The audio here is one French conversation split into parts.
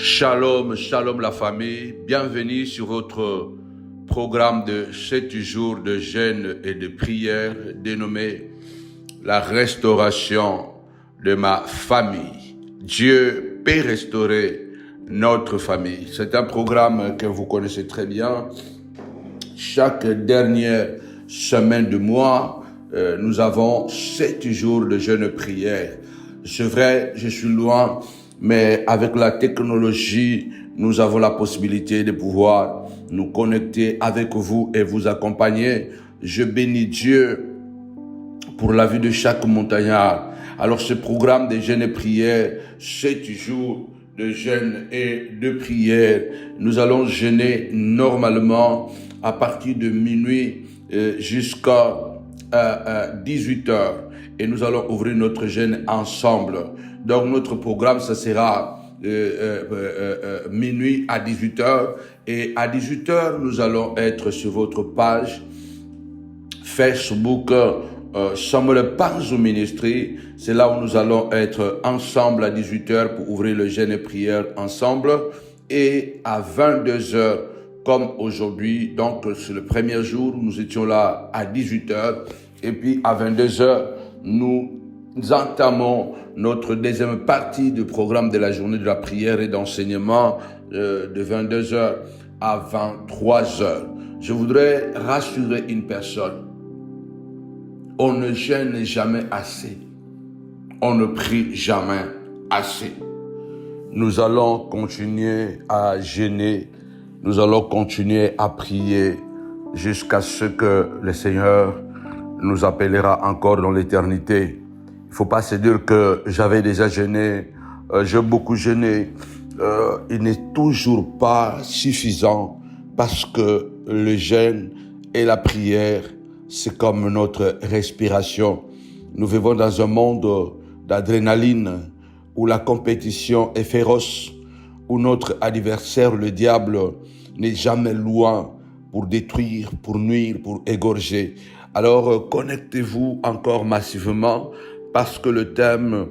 Shalom, shalom la famille, bienvenue sur votre programme de 7 jours de jeûne et de prière dénommé la restauration de ma famille. Dieu peut restaurer notre famille. C'est un programme que vous connaissez très bien. Chaque dernière semaine du mois, nous avons 7 jours de jeûne et prière. C'est vrai, je suis loin, mais avec la technologie, nous avons la possibilité de pouvoir nous connecter avec vous et vous accompagner. Je bénis Dieu pour la vie de chaque montagnard. Alors ce programme de jeûne et prière, 7 jours de jeûne et de prière, nous allons jeûner normalement à partir de minuit jusqu'à 18 heures. Et nous allons ouvrir notre jeûne ensemble. Donc notre programme, ça sera minuit à 18 heures. Et à 18 heures, nous allons être sur votre page Facebook Samuel Panzo Ministry. C'est là où nous allons être ensemble à 18 heures pour ouvrir le jeûne et prière ensemble. Et à 22 heures, comme aujourd'hui, donc c'est le premier jour, nous étions là à 18 heures. Et puis à 22 heures, nous entamons notre deuxième partie du programme de la journée de la prière et d'enseignement de 22 heures à 23 heures. Je voudrais rassurer une personne. On ne jeûne jamais assez. On ne prie jamais assez. Nous allons continuer à jeûner. Nous allons continuer à prier jusqu'à ce que le Seigneur nous appellera encore dans l'éternité. Il ne faut pas se dire que j'avais déjà jeûné, j'ai beaucoup jeûné. Il n'est toujours pas suffisant parce que le jeûne et la prière, c'est comme notre respiration. Nous vivons dans un monde d'adrénaline où la compétition est féroce, où notre adversaire, le diable, n'est jamais loin pour détruire, pour nuire, pour égorger. Alors, connectez-vous encore massivement parce que le thème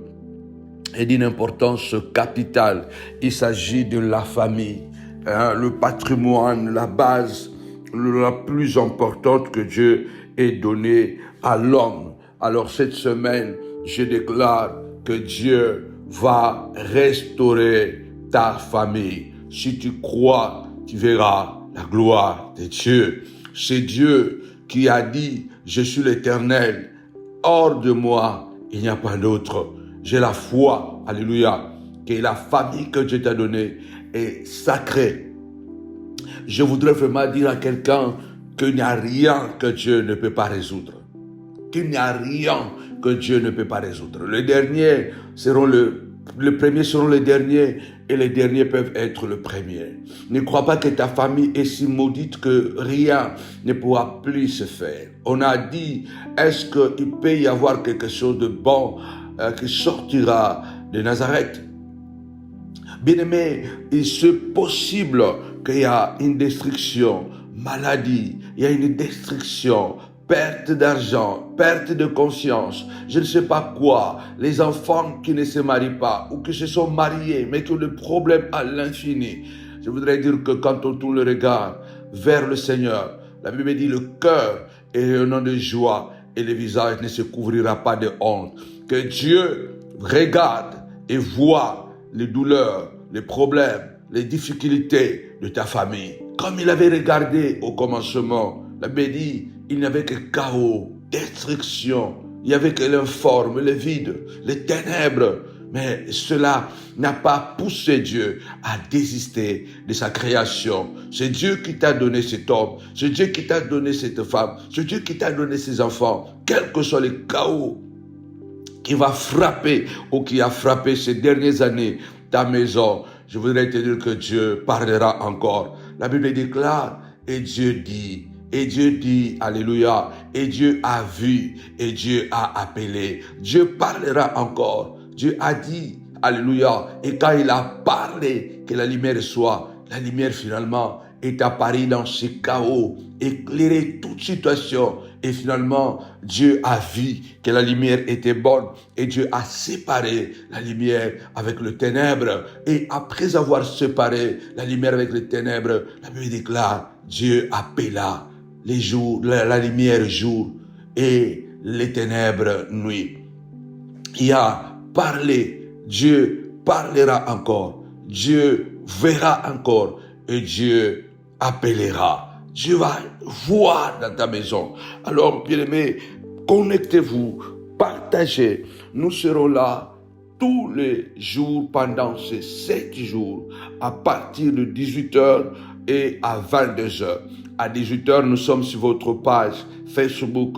est d'une importance capitale. Il s'agit de la famille, le patrimoine, la base la plus importante que Dieu ait donnée à l'homme. Alors, cette semaine, je déclare que Dieu va restaurer ta famille. Si tu crois, tu verras la gloire de Dieu. C'est Dieu qui a dit, je suis l'Éternel, hors de moi, il n'y a pas d'autre. J'ai la foi, alléluia, que la famille que Dieu t'a donnée est sacrée. Je voudrais vraiment dire à quelqu'un qu'il n'y a rien que Dieu ne peut pas résoudre. Qu'il n'y a rien que Dieu ne peut pas résoudre. Les derniers seront les premiers seront les derniers et les derniers peuvent être le premier. Ne crois pas que ta famille est si maudite que rien ne pourra plus se faire. On a dit, est-ce qu'il peut y avoir quelque chose de bon qui sortira de Nazareth? Bien-aimé, il est possible qu'il y a une destruction, maladie, il y a une destruction, perte d'argent, perte de conscience, je ne sais pas quoi, les enfants qui ne se marient pas ou qui se sont mariés mais qui ont des problèmes à l'infini. Je voudrais dire que quand on tourne le regard vers le Seigneur, la Bible dit le cœur est rayonnant de joie et le visage ne se couvrira pas de honte. Que Dieu regarde et voit les douleurs, les problèmes, les difficultés de ta famille. Comme il avait regardé au commencement, la Bible dit, il n'y avait que chaos, destruction, il n'y avait que l'informe, le vide, les ténèbres. Mais cela n'a pas poussé Dieu à désister de sa création. C'est Dieu qui t'a donné cet homme, c'est Dieu qui t'a donné cette femme, c'est Dieu qui t'a donné ces enfants, quels que soient les chaos qui va frapper ou qui a frappé ces dernières années ta maison. Je voudrais te dire que Dieu parlera encore. La Bible déclare, et Dieu dit, alléluia, et Dieu a vu, et Dieu a appelé. Dieu parlera encore. Dieu a dit, alléluia, et quand il a parlé que la lumière soit, la lumière finalement est apparu dans ce chaos, éclairer toute situation. Et finalement, Dieu a vu que la lumière était bonne et Dieu a séparé la lumière avec le ténèbre. Et après avoir séparé la lumière avec les ténèbres, la Bible déclare, Dieu appela les jours, la lumière jour et les ténèbres nuit. Il a parlé, Dieu parlera encore, Dieu verra encore et Dieu appellera. Dieu va voir dans ta maison. Alors, bien-aimés, connectez-vous, partagez. Nous serons là tous les jours pendant ces 7 jours à partir de 18h et à 22h. À 18h, nous sommes sur votre page Facebook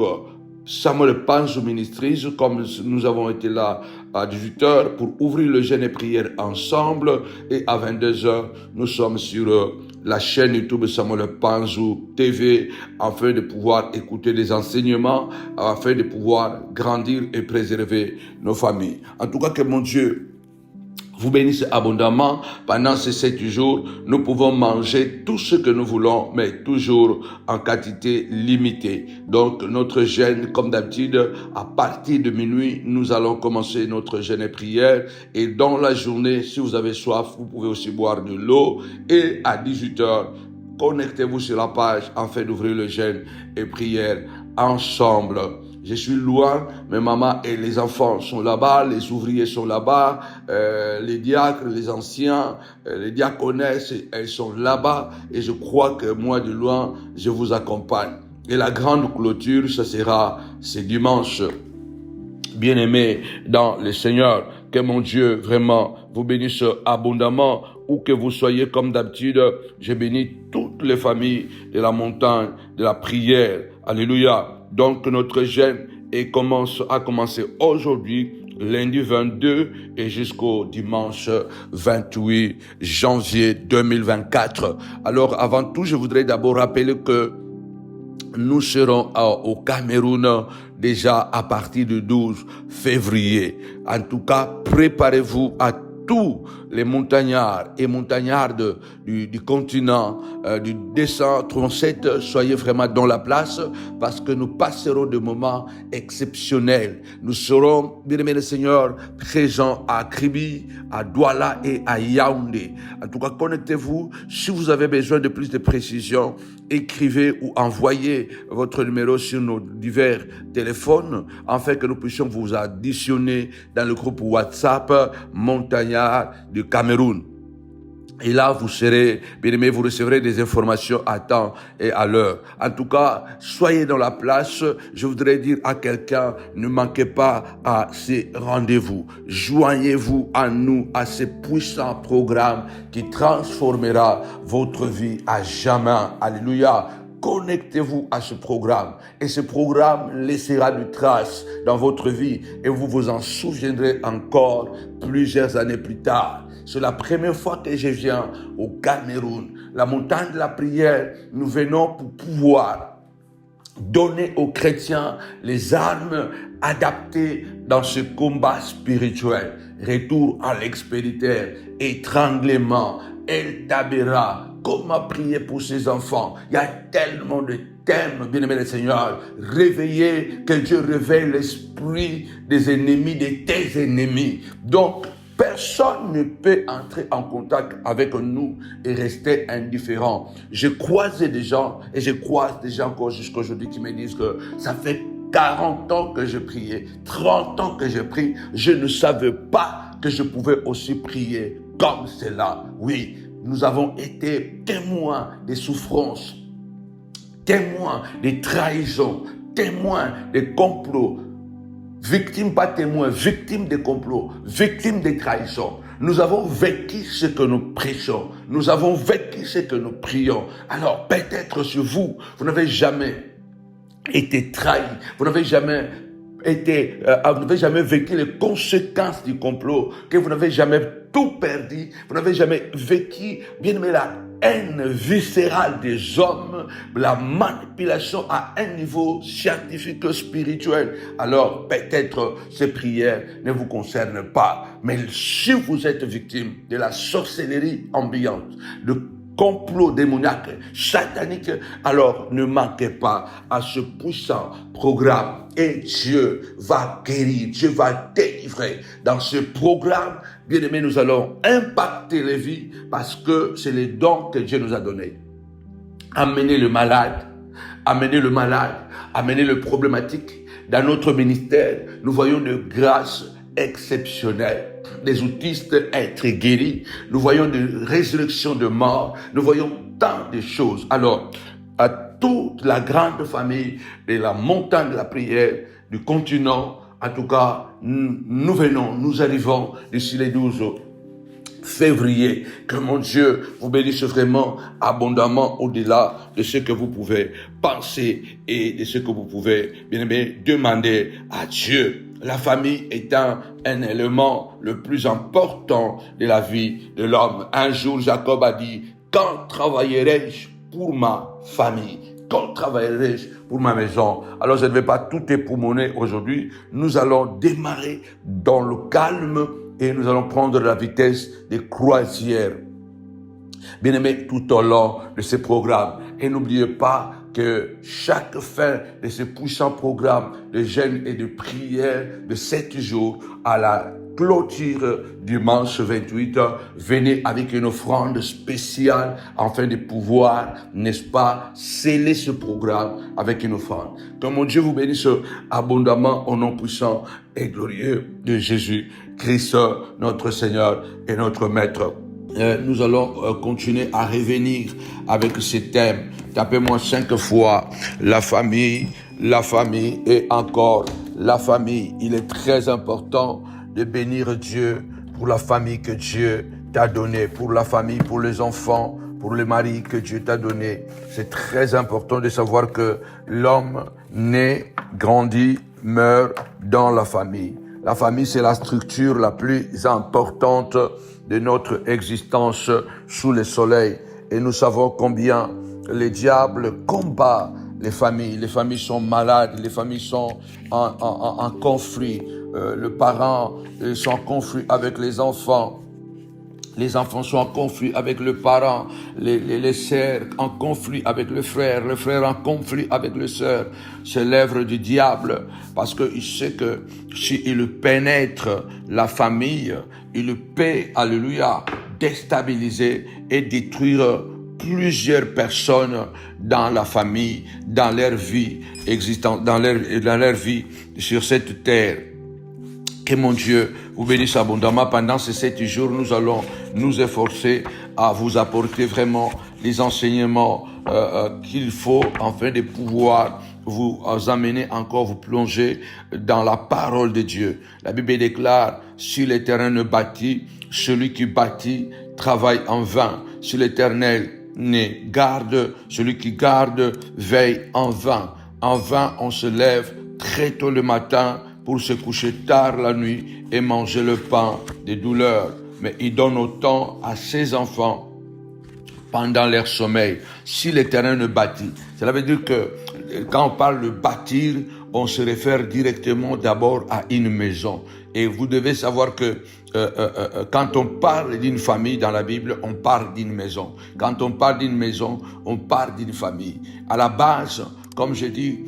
Samuel Panzo Ministries, comme nous avons été là à 18h pour ouvrir le jeûne et prière ensemble. Et à 22h, nous sommes sur la chaîne YouTube Samuel Panzo TV afin de pouvoir écouter des enseignements, afin de pouvoir grandir et préserver nos familles. En tout cas, que mon Dieu vous bénisse abondamment. Pendant ces 7 jours, nous pouvons manger tout ce que nous voulons, mais toujours en quantité limitée. Donc, notre jeûne, comme d'habitude, à partir de minuit, nous allons commencer notre jeûne et prière. Et dans la journée, si vous avez soif, vous pouvez aussi boire de l'eau. Et à 18h, connectez-vous sur la page afin d'ouvrir le jeûne et prière ensemble. Je suis loin, mais maman et les enfants sont là-bas, les ouvriers sont là-bas, les diacres, les anciens, les diaconesses, elles sont là-bas. Et je crois que moi de loin, je vous accompagne. Et la grande clôture, ce sera ce dimanche. Bien-aimés dans le Seigneur, que mon Dieu vraiment vous bénisse abondamment. Où que vous soyez, comme d'habitude, je bénis toutes les familles de la montagne, de la prière. Alléluia. Donc notre jeûne a commencé aujourd'hui, lundi 22 et jusqu'au dimanche 28 janvier 2024. Alors avant tout, je voudrais d'abord rappeler que nous serons au Cameroun déjà à partir du 12 février. En tout cas, préparez-vous à tous les montagnards et montagnardes du continent, du 237, soyez vraiment dans la place parce que nous passerons des moments exceptionnels. Nous serons, bien aimé le Seigneur, présents à Kribi, à Douala et à Yaoundé. En tout cas, connectez-vous. Si vous avez besoin de plus de précisions, écrivez ou envoyez votre numéro sur nos divers téléphones afin que nous puissions vous additionner dans le groupe WhatsApp Montagnard du Cameroun. Et là, vous serez, bien aimé, vous recevrez des informations à temps et à l'heure. En tout cas, soyez dans la place. Je voudrais dire à quelqu'un, ne manquez pas à ces rendez-vous. Joignez-vous à nous, à ces puissants programmes qui transformera votre vie à jamais. Alléluia. Connectez-vous à ce programme et ce programme laissera une trace dans votre vie et vous vous en souviendrez encore plusieurs années plus tard. C'est la première fois que je viens au Cameroun, la montagne de la prière. Nous venons pour pouvoir donner aux chrétiens les armes adaptées dans ce combat spirituel. Retour à l'expéditeur, étranglement, El Tabera. Comment prier pour ses enfants? Il y a tellement de thèmes, bien-aimé le Seigneur. Réveillez, que Dieu réveille l'esprit des ennemis, de tes ennemis. Donc, personne ne peut entrer en contact avec nous et rester indifférent. J'ai croisé des gens, et je croise des gens encore jusqu'à aujourd'hui qui me disent que ça fait 40 ans que je priais, 30 ans que je prie. Je ne savais pas que je pouvais aussi prier comme cela. Oui, nous avons été témoins des souffrances, témoins des trahisons, témoins des complots, victimes, pas témoins, victimes des complots, victimes des trahisons. Nous avons vécu ce que nous prêchons, nous avons vécu ce que nous prions. Alors peut-être sur vous, vous n'avez jamais été trahi, vous n'avez jamais vécu les conséquences du complot, que vous n'avez jamais tout perdu, vous n'avez jamais vécu, bien aimé, la haine viscérale des hommes, la manipulation à un niveau scientifique spirituel. Alors peut-être ces prières ne vous concernent pas, mais si vous êtes victime de la sorcellerie ambiante, de complot démoniaque, satanique, alors ne manquez pas à ce puissant programme et Dieu va guérir, Dieu va délivrer. Dans ce programme, bien aimé, nous allons impacter les vies parce que c'est les dons que Dieu nous a donnés. Amener le malade, amener le problématique. Dans notre ministère, nous voyons de grâce exceptionnelle. Des autistes être guéris. Nous voyons de résurrection de mort. Nous voyons tant de choses. Alors, à toute la grande famille de la montagne de la prière, du continent, en tout cas, nous arrivons d'ici les 12 février. Que mon Dieu vous bénisse vraiment abondamment au-delà de ce que vous pouvez penser et de ce que vous pouvez, bien aimé, demander à Dieu. La famille étant un élément le plus important de la vie de l'homme. Un jour, Jacob a dit, quand travaillerai-je pour ma famille? Quand travaillerai-je pour ma maison? Alors, je ne vais pas tout époumoner aujourd'hui. Nous allons démarrer dans le calme et nous allons prendre la vitesse des croisières. Bien-aimés, tout au long de ce programme. Et n'oubliez pas que chaque fin de ce puissant programme de jeûne et de prière de 7 jours à la clôture dimanche 28, venez avec une offrande spéciale afin de pouvoir, n'est-ce pas, sceller ce programme avec une offrande. Que mon Dieu vous bénisse abondamment au nom puissant et glorieux de Jésus-Christ, notre Seigneur et notre Maître. Nous allons continuer à revenir avec ce thème. Tapez-moi 5 fois la famille et encore la famille. Il est très important de bénir Dieu pour la famille que Dieu t'a donnée, pour la famille, pour les enfants, pour le mari que Dieu t'a donné. C'est très important de savoir que l'homme naît, grandit, meurt dans la famille. La famille, c'est la structure la plus importante de notre existence sous le soleil. Et nous savons combien le diable combat les familles. Les familles sont malades, les familles sont en conflit. Les parents sont en conflit avec les enfants. Les enfants sont en conflit avec le parent, les sœurs en conflit avec le frère en conflit avec le sœur. C'est l'œuvre du diable parce qu'il sait que s'il pénètre la famille, il peut, alléluia, déstabiliser et détruire plusieurs personnes dans la famille, dans leur vie existante, dans leur vie sur cette terre. Que mon Dieu vous bénisse abondamment. Pendant ces 7 jours, nous allons nous efforcer à vous apporter vraiment les enseignements qu'il faut afin de pouvoir vous amener encore, vous plonger dans la parole de Dieu. La Bible déclare, si l'Éternel ne bâtit, celui qui bâtit travaille en vain. Si l'Éternel ne garde, celui qui garde veille en vain. En vain, on se lève très tôt le matin pour se coucher tard la nuit et manger le pain des douleurs. Mais il donne autant à ses enfants pendant leur sommeil. Si l'Éternel ne bâtit, cela veut dire que quand on parle de bâtir, on se réfère directement d'abord à une maison. Et vous devez savoir que quand on parle d'une famille dans la Bible, on parle d'une maison. Quand on parle d'une maison, on parle d'une famille. À la base, comme je dis,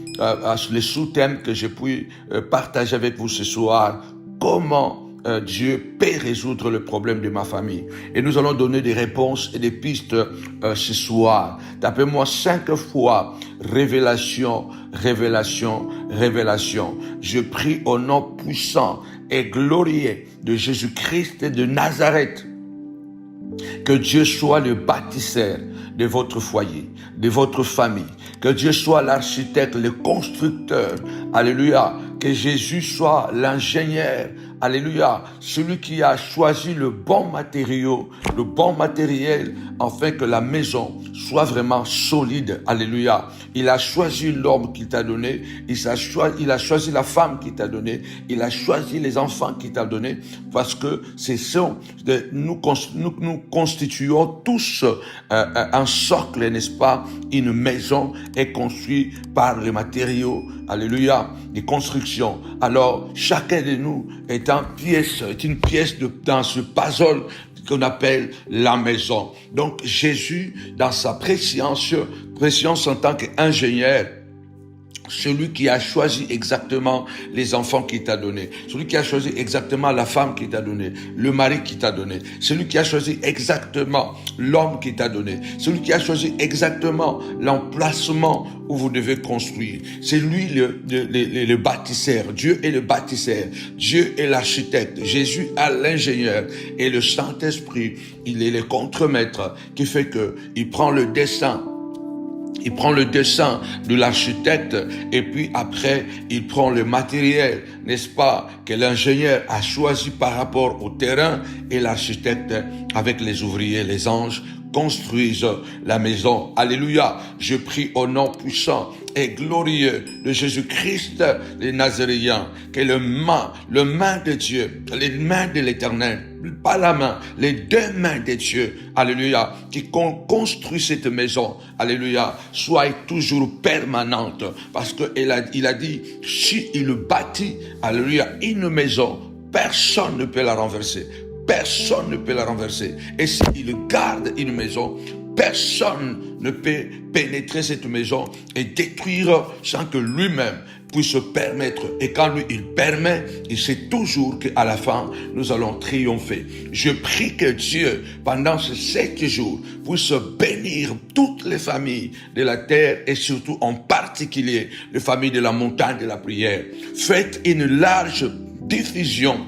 les sous-thèmes que je puis partager avec vous ce soir, comment Dieu peut résoudre le problème de ma famille. Et nous allons donner des réponses et des pistes ce soir. Tapez-moi 5 fois révélation, révélation, révélation. Je prie au nom puissant et glorieux de Jésus-Christ de Nazareth. Que Dieu soit le bâtisseur de votre foyer, de votre famille. Que Dieu soit l'architecte, le constructeur. Alléluia. Que Jésus soit l'ingénieur. Alléluia. Celui qui a choisi le bon matériau, le bon matériel, afin que la maison soit vraiment solide. Alléluia. Il a choisi l'homme qu'il t'a donné. Il a choisi la femme qu'il t'a donné. Il a choisi les enfants qu'il t'a donné. Parce que nous constituons tous un socle, n'est-ce pas? Une maison est construite par les matériaux, alléluia, des constructions. Alors, chacun de nous est une pièce dans ce puzzle qu'on appelle la maison. Donc Jésus, dans sa préscience en tant qu'ingénieur, celui qui a choisi exactement les enfants qu'il t'a donné, celui qui a choisi exactement la femme qu'il t'a donné, le mari qu'il t'a donné, celui qui a choisi exactement l'homme qu'il t'a donné, celui qui a choisi exactement l'emplacement où vous devez construire. C'est lui le bâtisseur. Dieu est le bâtisseur. Dieu est l'architecte. Jésus est l'ingénieur. Et le Saint-Esprit, il est le contremaître qui fait que il prend le dessin. Il prend le dessin de l'architecte et puis après, il prend le matériel, n'est-ce pas, que l'ingénieur a choisi par rapport au terrain et l'architecte, avec les ouvriers, les anges, construisent la maison. Alléluia. Je prie au nom puissant et glorieux de Jésus-Christ, les Nazaréens, que le main de Dieu, les mains de l'Éternel, pas la main, les deux mains de Dieu, alléluia, qui construit cette maison, alléluia, soit toujours permanente, parce que il a dit, si il bâtit, alléluia, une maison, personne ne peut la renverser. Personne ne peut la renverser. Et s'il garde une maison, personne ne peut pénétrer cette maison et détruire sans que lui-même puisse se permettre. Et quand lui, il permet, il sait toujours qu'à la fin, nous allons triompher. Je prie que Dieu, pendant ces 7 jours, puisse bénir toutes les familles de la terre et surtout en particulier les familles de la montagne de la prière. Faites une large diffusion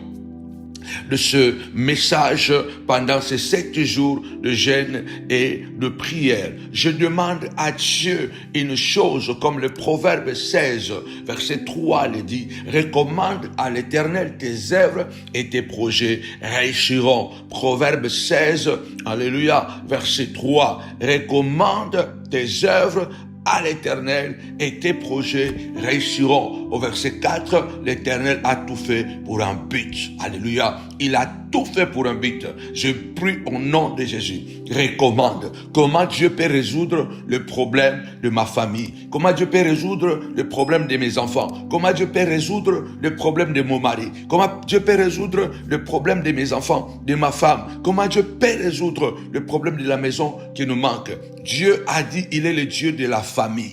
de ce message pendant ces 7 jours de jeûne et de prière. Je demande à Dieu une chose, comme le Proverbe 16, verset 3 le dit, recommande à l'Éternel tes œuvres et tes projets réussiront. Proverbe 16, alléluia, verset 3, recommande tes œuvres à l'Éternel et tes projets réussiront. Au verset 4, l'Éternel a tout fait pour un but. Alléluia. Il a tout fait pour un but. Je prie au nom de Jésus. Recommande. Comment Dieu peut résoudre le problème de ma famille? Comment Dieu peut résoudre le problème de mes enfants? Comment Dieu peut résoudre le problème de mon mari? Comment Dieu peut résoudre le problème de mes enfants, de ma femme? Comment Dieu peut résoudre le problème de la maison qui nous manque? Dieu a dit, il est le Dieu de la famille.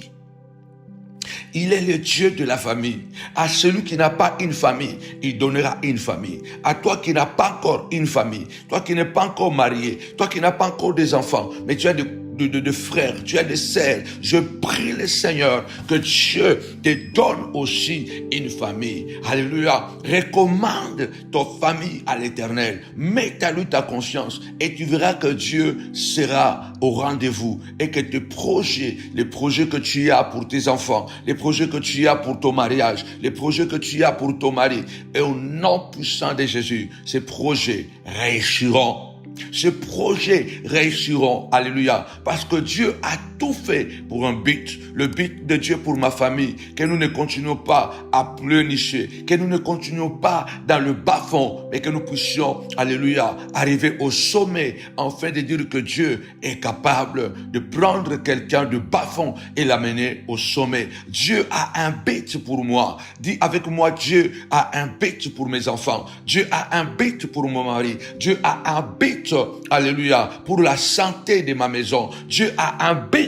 Il est le Dieu de la famille. À celui qui n'a pas une famille, il donnera une famille. À toi qui n'as pas encore une famille, toi qui n'es pas encore marié, toi qui n'as pas encore des enfants, mais tu as de frères, tu as des sœurs. Je prie le Seigneur que Dieu te donne aussi une famille. Alléluia. Recommande ta famille à l'Éternel. Mets à lui ta conscience et tu verras que Dieu sera au rendez-vous et que tes projets, les projets que tu as pour tes enfants, les projets que tu as pour ton mariage, les projets que tu as pour ton mari, et au nom puissant de Jésus, ces projets réussiront. Ces projets réussiront, alléluia, parce que Dieu a tout fait pour un but, le but de Dieu pour ma famille, que nous ne continuons pas à pleurnicher, que nous ne continuons pas dans le bas-fond, mais que nous puissions, alléluia, arriver au sommet, afin de dire que Dieu est capable de prendre quelqu'un de bas-fond et l'amener au sommet. Dieu a un but pour moi. Dis avec moi, Dieu a un but pour mes enfants. Dieu a un but pour mon mari. Dieu a un but, alléluia, pour la santé de ma maison. Dieu a un but,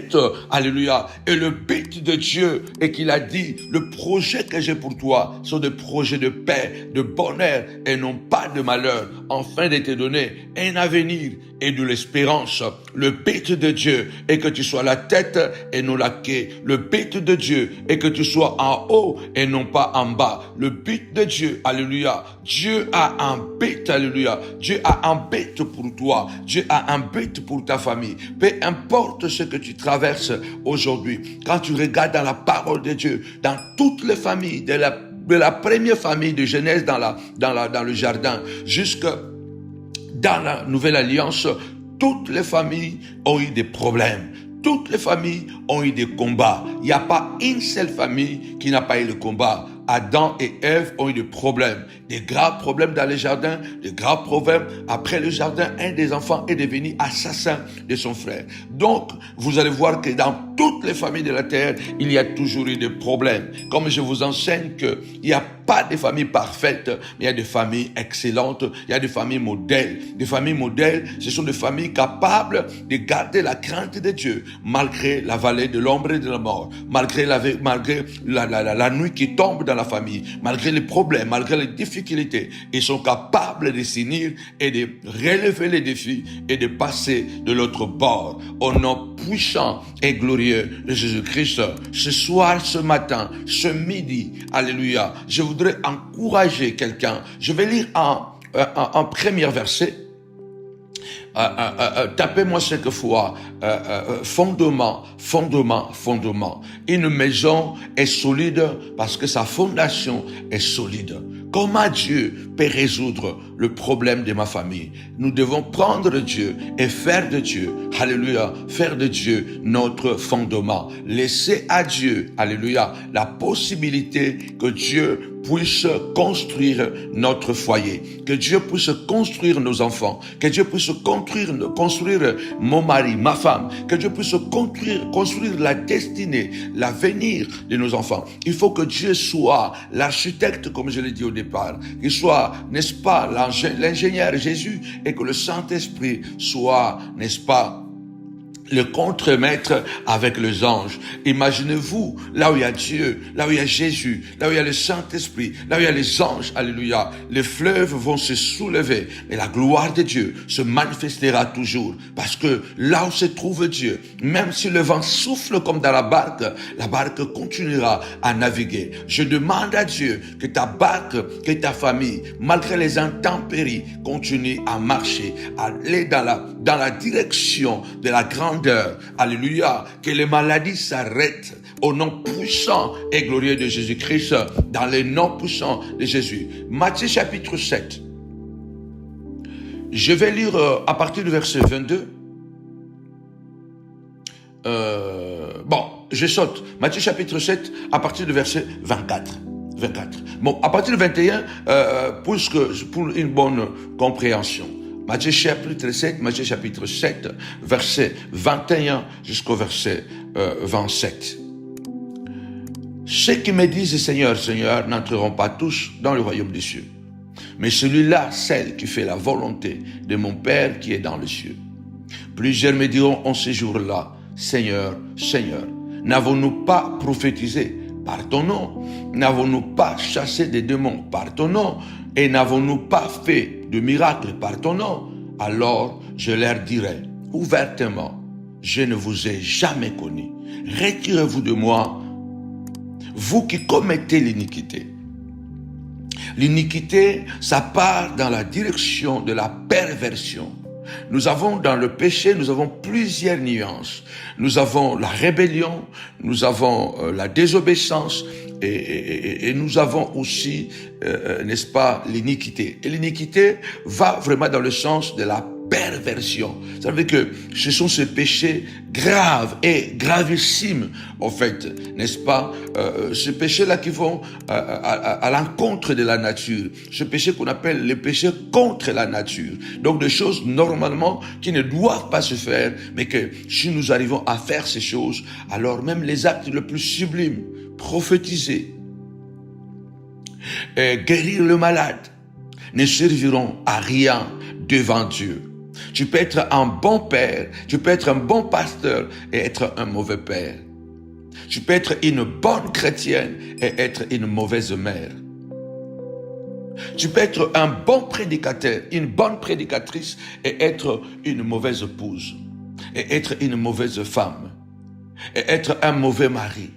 alléluia. Et le but de Dieu est qu'il a dit, le projet que j'ai pour toi sont des projets de paix, de bonheur et non pas de malheur, afin de te donner un avenir et de l'espérance. Le but de Dieu est que tu sois la tête et non la queue. Le but de Dieu est que tu sois en haut et non pas en bas. Le but de Dieu, alléluia. Dieu a un but, alléluia. Dieu a un but pour toi. Dieu a un but pour ta famille. Peu importe ce que tu traverses aujourd'hui, quand tu regardes dans la parole de Dieu, dans toutes les familles, de la première famille de Genèse dans le jardin, jusque dans la Nouvelle Alliance, toutes les familles ont eu des problèmes. Toutes les familles ont eu des combats. Il n'y a pas une seule famille qui n'a pas eu de combat. Adam et Ève ont eu des problèmes, des graves problèmes dans les jardins, des graves problèmes. Après le jardin, un des enfants est devenu assassin de son frère. Donc, vous allez voir que dans toutes les familles de la terre, il y a toujours eu des problèmes. Comme je vous enseigne qu'il n'y a pas de familles parfaites, mais il y a des familles excellentes, il y a des familles modèles. Des familles modèles, ce sont des familles capables de garder la crainte de Dieu, malgré la vallée de l'ombre et de la mort, malgré la nuit qui tombe dans la famille, malgré les problèmes, malgré les difficultés. Ils sont capables de s'unir et de relever les défis et de passer de l'autre bord. Au nom puissant et glorieux de Jésus-Christ, ce soir, ce matin, ce midi, alléluia, je voudrais encourager quelqu'un. Je vais lire un premier verset. Tapez-moi 5 fois fondement, fondement, fondement. Une maison est solide parce que sa fondation est solide. Comment Dieu peut résoudre le problème de ma famille? Nous devons prendre Dieu et faire de Dieu, alléluia, faire de Dieu notre fondement. Laisser à Dieu, alléluia, la possibilité que Dieu puisse construire notre foyer, que Dieu puisse construire nos enfants, que Dieu puisse construire mon mari, ma femme, que Dieu puisse construire la destinée, l'avenir de nos enfants. Il faut que Dieu soit l'architecte, comme je l'ai dit au départ, qu'il soit, n'est-ce pas, l'ingénieur Jésus, et que le Saint-Esprit soit, n'est-ce pas, le contremaître avec les anges. Imaginez-vous, là où il y a Dieu, là où il y a Jésus, là où il y a le Saint-Esprit, là où il y a les anges, alléluia, les fleuves vont se soulever, mais la gloire de Dieu se manifestera toujours, parce que là où se trouve Dieu, même si le vent souffle comme dans la barque continuera à naviguer. Je demande à Dieu que ta barque, que ta famille, malgré les intempéries, continue à marcher, à aller dans la direction de la grande alléluia, que les maladies s'arrêtent au nom puissant et glorieux de Jésus-Christ, dans le nom puissant de Jésus. Matthieu chapitre 7. Je vais lire à partir du verset 22. Je saute. Matthieu chapitre 7 à partir du verset 24. Bon, à partir du 21, pour une bonne compréhension. Matthieu chapitre 7, verset 21 jusqu'au verset 27. Ceux qui me disent Seigneur, Seigneur, n'entreront pas tous dans le royaume des cieux, mais celui-là, celle qui fait la volonté de mon Père qui est dans les cieux. Plusieurs me diront en ces jours-là, Seigneur, Seigneur, n'avons-nous pas prophétisé par ton nom? N'avons-nous pas chassé des démons par ton nom? Et n'avons-nous pas fait de miracles par ton nom? Alors je leur dirai ouvertement, je ne vous ai jamais connu. Retirez-vous de moi, vous qui commettez l'iniquité. L'iniquité, ça part dans la direction de la perversion. Nous avons dans le péché, nous avons plusieurs nuances. Nous avons la rébellion, nous avons la désobéissance et nous avons aussi, n'est-ce pas, l'iniquité. Et l'iniquité va vraiment dans le sens de la perversion. Ça veut dire que ce sont ces péchés graves et gravissimes, en fait, n'est-ce pas? Ces péchés-là qui vont à l'encontre de la nature. Ce péché qu'on appelle les péchés contre la nature. Donc des choses normalement qui ne doivent pas se faire, mais que si nous arrivons à faire ces choses, alors même les actes les plus sublimes, prophétiser, guérir le malade, ne serviront à rien devant Dieu. Tu peux être un bon père, tu peux être un bon pasteur et être un mauvais père. Tu peux être une bonne chrétienne et être une mauvaise mère. Tu peux être un bon prédicateur, une bonne prédicatrice et être une mauvaise épouse. Et être une mauvaise femme. Et être un mauvais mari.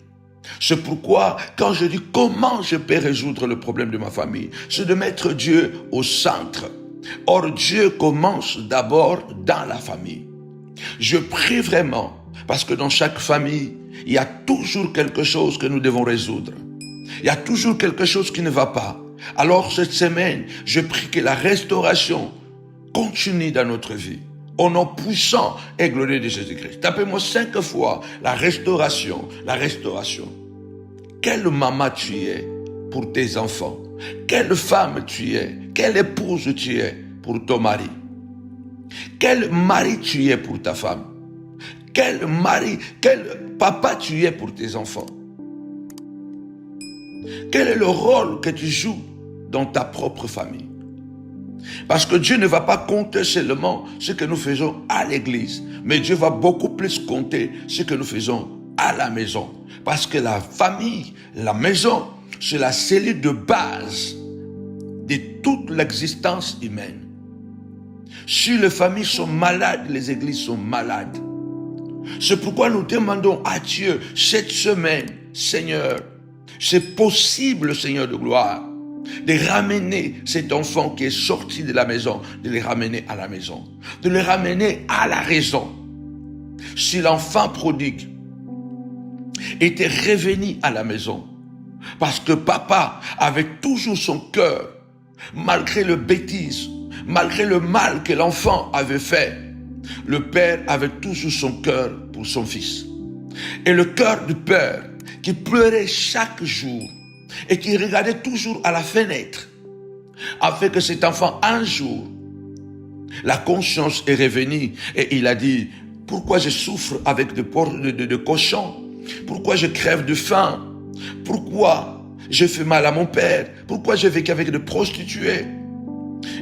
C'est pourquoi, quand je dis comment je peux résoudre le problème de ma famille, c'est de mettre Dieu au centre. Or, Dieu commence d'abord dans la famille. Je prie vraiment, parce que dans chaque famille, il y a toujours quelque chose que nous devons résoudre. Il y a toujours quelque chose qui ne va pas. Alors, cette semaine, je prie que la restauration continue dans notre vie. Au nom puissant et glorieux de Jésus-Christ. Tapez-moi 5 fois la restauration, la restauration. Quelle maman tu es, pour tes enfants. Quelle femme tu es, quelle épouse tu es pour ton mari. Quel mari tu es pour ta femme. Quel mari, quel papa tu es pour tes enfants. Quel est le rôle que tu joues dans ta propre famille? Parce que Dieu ne va pas compter seulement ce que nous faisons à l'église, mais Dieu va beaucoup plus compter ce que nous faisons à la maison. Parce que la famille, la maison, c'est la cellule de base de toute l'existence humaine. Si les familles sont malades, les églises sont malades. C'est pourquoi nous demandons à Dieu cette semaine, Seigneur, c'est possible, Seigneur de gloire, de ramener cet enfant qui est sorti de la maison, de le ramener à la maison, de le ramener à la raison. Si l'enfant prodigue était revenu à la maison, parce que papa avait toujours son cœur, malgré le bêtise, malgré le mal que l'enfant avait fait, le père avait toujours son cœur pour son fils. Et le cœur du père qui pleurait chaque jour et qui regardait toujours à la fenêtre, a fait que cet enfant, un jour, la conscience est revenue et il a dit, pourquoi je souffre avec de cochons? Pourquoi je crève de faim? Pourquoi je fais mal à mon père? Pourquoi je vis avec des prostituées?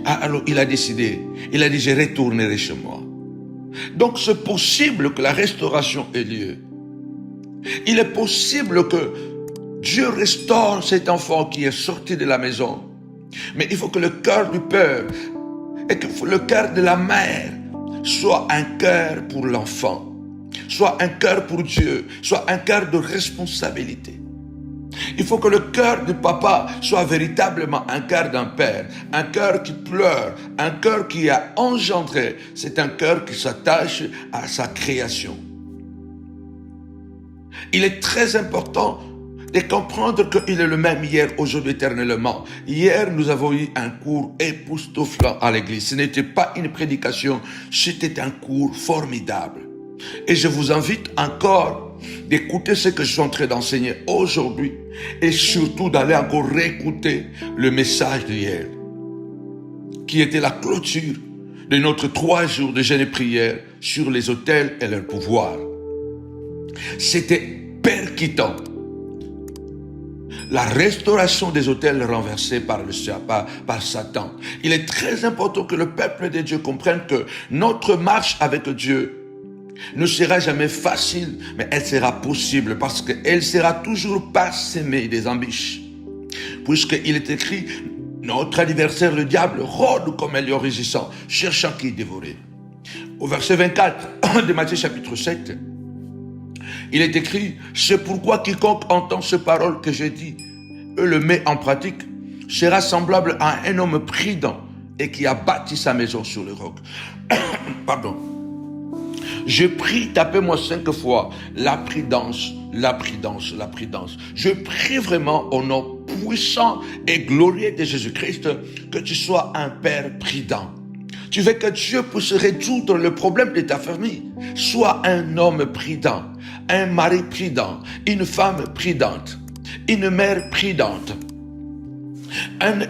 Alors il a décidé, il a dit, je retournerai chez moi. Donc c'est possible que la restauration ait lieu. Il est possible que Dieu restaure cet enfant qui est sorti de la maison. Mais il faut que le cœur du père et que le cœur de la mère soit un cœur pour l'enfant, soit un cœur pour Dieu, soit un cœur de responsabilité. Il faut que le cœur du papa soit véritablement un cœur d'un père, un cœur qui pleure, un cœur qui a engendré. C'est un cœur qui s'attache à sa création. Il est très important de comprendre qu'il est le même hier, aujourd'hui, éternellement. Hier, nous avons eu un cours époustouflant à l'église. Ce n'était pas une prédication, c'était un cours formidable. Et je vous invite encore d'écouter ce que je suis en train d'enseigner aujourd'hui et surtout d'aller encore réécouter le message d'hier, qui était la clôture de notre 3 jours de jeûne et prière sur les autels et leur pouvoir. C'était percutant. La restauration des autels renversés par Satan. Il est très important que le peuple de Dieu comprenne que notre marche avec Dieu ne sera jamais facile, mais elle sera possible parce qu'elle sera toujours parsemée des embûches. Puisqu'il est écrit, notre adversaire, le diable, rôde comme un lion rugissant, cherchant qui dévorer. Au verset 24 de Matthieu chapitre 7, il est écrit, c'est pourquoi quiconque entend ces paroles que j'ai dit et le met en pratique sera semblable à un homme prudent et qui a bâti sa maison sur le roc. Pardon. Je prie, tapez-moi 5 fois, la prudence, la prudence, la prudence. Je prie vraiment au nom puissant et glorieux de Jésus-Christ que tu sois un père prudent. Tu veux que Dieu puisse résoudre le problème de ta famille. Sois un homme prudent, un mari prudent, une femme prudente, une mère prudente,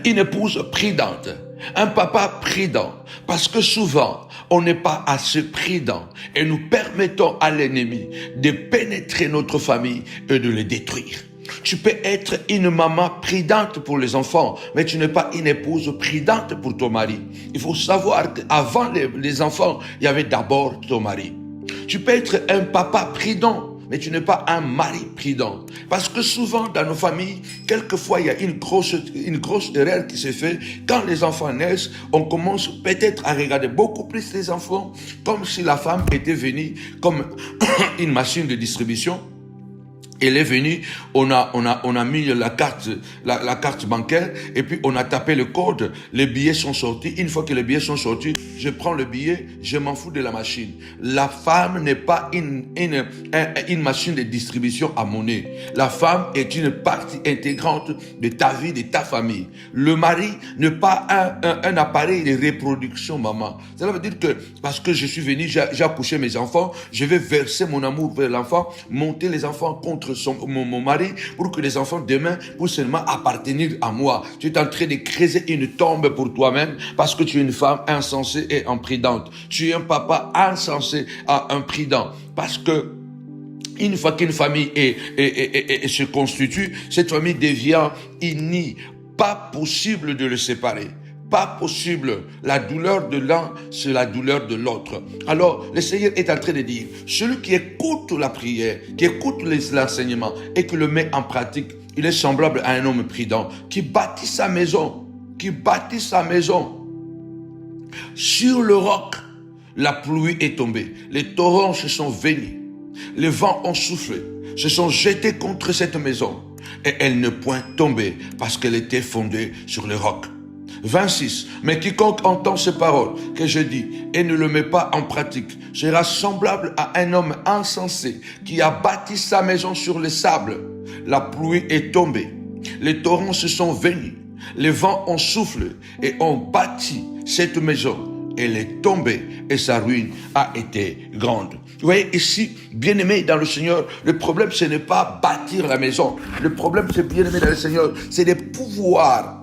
une épouse prudente, un papa prudent. Parce que souvent, on n'est pas assez prudent et nous permettons à l'ennemi de pénétrer notre famille et de les détruire. Tu peux être une maman prudente pour les enfants, mais tu n'es pas une épouse prudente pour ton mari. Il faut savoir qu'avant les enfants, il y avait d'abord ton mari. Tu peux être un papa prudent, mais tu n'es pas un mari prudent. Parce que souvent dans nos familles, quelquefois il y a une grosse erreur qui se fait. Quand les enfants naissent, on commence peut-être à regarder beaucoup plus les enfants comme si la femme était venue comme une machine de distribution. Elle est venue, on a mis la carte bancaire et puis on a tapé le code, les billets sont sortis. Une fois que les billets sont sortis, je prends le billet, je m'en fous de la machine. La femme n'est pas une machine de distribution à monnaie. La femme est une partie intégrante de ta vie, de ta famille. Le mari n'est pas un appareil de reproduction, maman. Cela veut dire que parce que je suis venu, j'ai accouché mes enfants, je vais verser mon amour vers l'enfant, monter les enfants contre contre mon mari pour que les enfants demain puissent seulement appartenir à moi. Tu es en train de creuser une tombe pour toi-même parce que tu es une femme insensée et imprudente. Tu es un papa insensé et imprudent parce que une fois qu'une famille se constitue, cette famille devient unie. Pas possible de le séparer. Pas possible. La douleur de l'un, c'est la douleur de l'autre. Alors, le Seigneur est en train de dire, celui qui écoute la prière, qui écoute l'enseignement et qui le met en pratique, il est semblable à un homme prudent qui bâtit sa maison, sur le roc. La pluie est tombée, les torrents se sont venus, les vents ont soufflé, se sont jetés contre cette maison et elle ne point tombée parce qu'elle était fondée sur le roc. 26. Mais quiconque entend ces paroles que je dis et ne le met pas en pratique sera semblable à un homme insensé qui a bâti sa maison sur le sable. La pluie est tombée, les torrents se sont venus, les vents ont soufflé et ont bâti cette maison. Elle est tombée et sa ruine a été grande. Vous voyez ici, bien-aimés dans le Seigneur, le problème ce n'est pas bâtir la maison. Le problème, c'est bien-aimés dans le Seigneur, c'est de pouvoir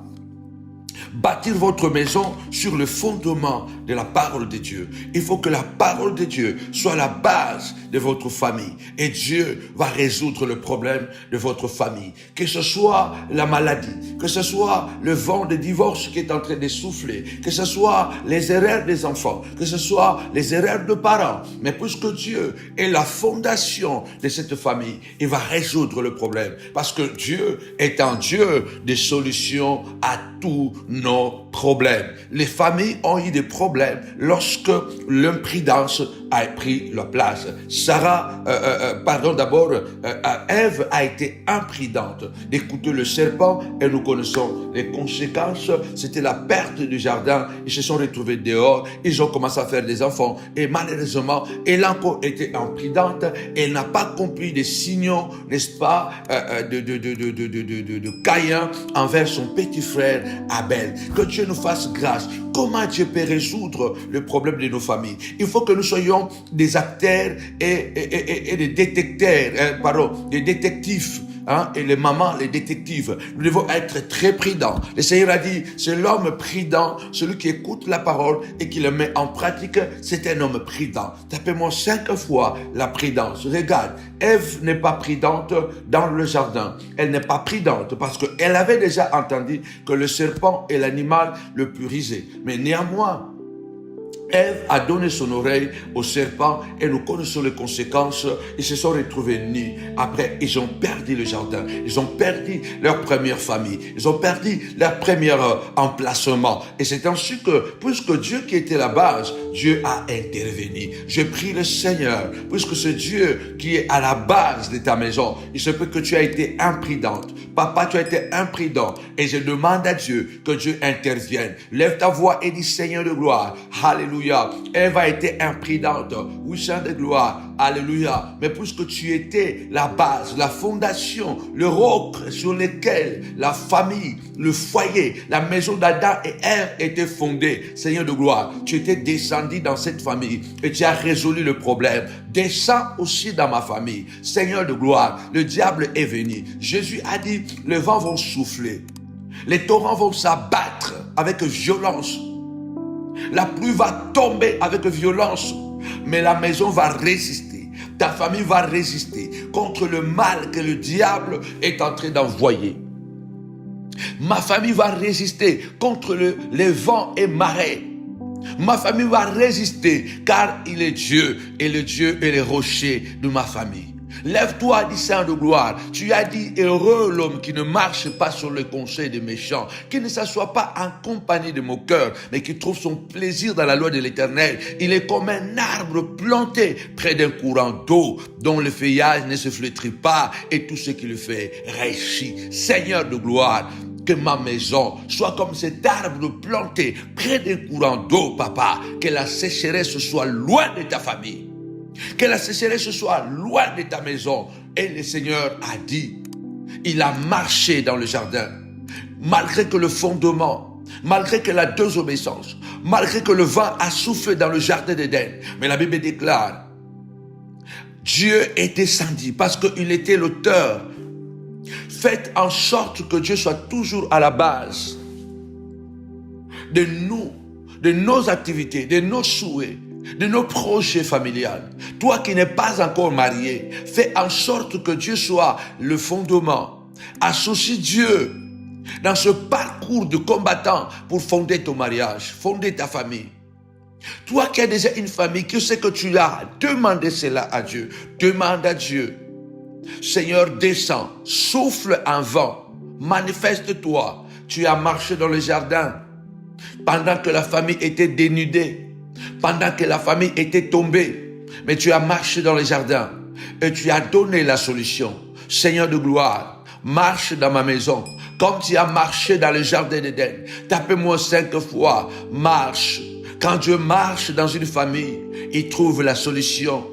bâtir votre maison sur le fondement de la parole de Dieu. Il faut que la parole de Dieu soit la base de votre famille. Et Dieu va résoudre le problème de votre famille. Que ce soit la maladie, que ce soit le vent de divorce qui est en train de souffler, que ce soit les erreurs des enfants, que ce soit les erreurs de parents. Mais puisque Dieu est la fondation de cette famille, il va résoudre le problème. Parce que Dieu est un Dieu de solutions à tous nos problèmes. Les familles ont eu des problèmes lorsque l'imprudence a pris la place. Ève a été imprudente d'écouter le serpent et nous connaissons les conséquences. C'était la perte du jardin. Ils se sont retrouvés dehors. Ils ont commencé à faire des enfants. Et malheureusement, elle a encore été imprudente. Elle n'a pas compris les signaux, n'est-ce pas, de Caïn envers son petit frère Abel. Que Dieu nous fasse grâce. Comment Dieu peut résoudre le problème de nos familles? Il faut que nous soyons des acteurs et des détecteurs, des détectives. Et les mamans, les détectives, nous devons être très prudents. Le Seigneur a dit, c'est l'homme prudent, celui qui écoute la parole et qui le met en pratique, c'est un homme prudent. Tapez-moi 5 fois la prudence. Regarde, Ève n'est pas prudente dans le jardin. Elle n'est pas prudente parce qu'elle avait déjà entendu que le serpent est l'animal le plus risé. Mais néanmoins, Ève a donné son oreille au serpent et nous connaissons les conséquences. Ils se sont retrouvés nus. Après, ils ont perdu le jardin. Ils ont perdu leur première famille. Ils ont perdu leur premier emplacement. Et c'est ainsi que, puisque Dieu qui était la base, Dieu a intervenu. Je prie le Seigneur, puisque c'est Dieu qui est à la base de ta maison. Il se peut que tu aies été imprudente. Papa, tu as été imprudent. Et je demande à Dieu que Dieu intervienne. Lève ta voix et dis, Seigneur de gloire, alléluia. Ève a été imprudente. Oui, Saint de gloire. Alléluia. Mais puisque tu étais la base, la fondation, le roc sur lequel la famille, le foyer, la maison d'Adam et Ève étaient fondées, Seigneur de gloire, tu étais descendu dans cette famille et tu as résolu le problème. Descends aussi dans ma famille. Seigneur de gloire, le diable est venu. Jésus a dit, les vents vont souffler. Les torrents vont s'abattre avec violence. La pluie va tomber avec violence, mais la maison va résister. Ta famille va résister contre le mal que le diable est en train d'envoyer. Ma famille va résister contre les vents et marées. Ma famille va résister car il est Dieu et le Dieu est le rocher de ma famille. Lève-toi, dit Saint de gloire. Tu as dit, heureux l'homme qui ne marche pas sur le conseil des méchants, qui ne s'assoit pas en compagnie de moqueurs, mais qui trouve son plaisir dans la loi de l'Éternel. Il est comme un arbre planté près d'un courant d'eau, dont le feuillage ne se flétrit pas, et tout ce qui le fait réussit. Seigneur de gloire, que ma maison soit comme cet arbre planté près d'un courant d'eau, papa. Que la sécheresse soit loin de ta famille. Que la sécheresse soit loin de ta maison. Et le Seigneur a dit, il a marché dans le jardin, malgré que le fondement, malgré que la désobéissance, malgré que le vent a soufflé dans le jardin d'Éden. Mais la Bible déclare, Dieu est descendu parce qu'il était l'auteur. Faites en sorte que Dieu soit toujours à la base de nous, de nos activités, de nos souhaits, de nos projets familiales. Toi qui n'es pas encore marié, fais en sorte que Dieu soit le fondement. Associe Dieu dans ce parcours de combattant pour fonder ton mariage, fonder ta famille. Toi qui as déjà une famille, qui sait que tu l'as, demandez cela à Dieu. Demande à Dieu. Seigneur, descends, souffle un vent, manifeste-toi. Tu as marché dans le jardin pendant que la famille était dénudée, pendant que la famille était tombée. Mais tu as marché dans le jardin et tu as donné la solution. Seigneur de gloire, marche dans ma maison comme tu as marché dans le jardin d'Éden. Tapez-moi 5 fois, marche. Quand Dieu marche dans une famille, il trouve la solution.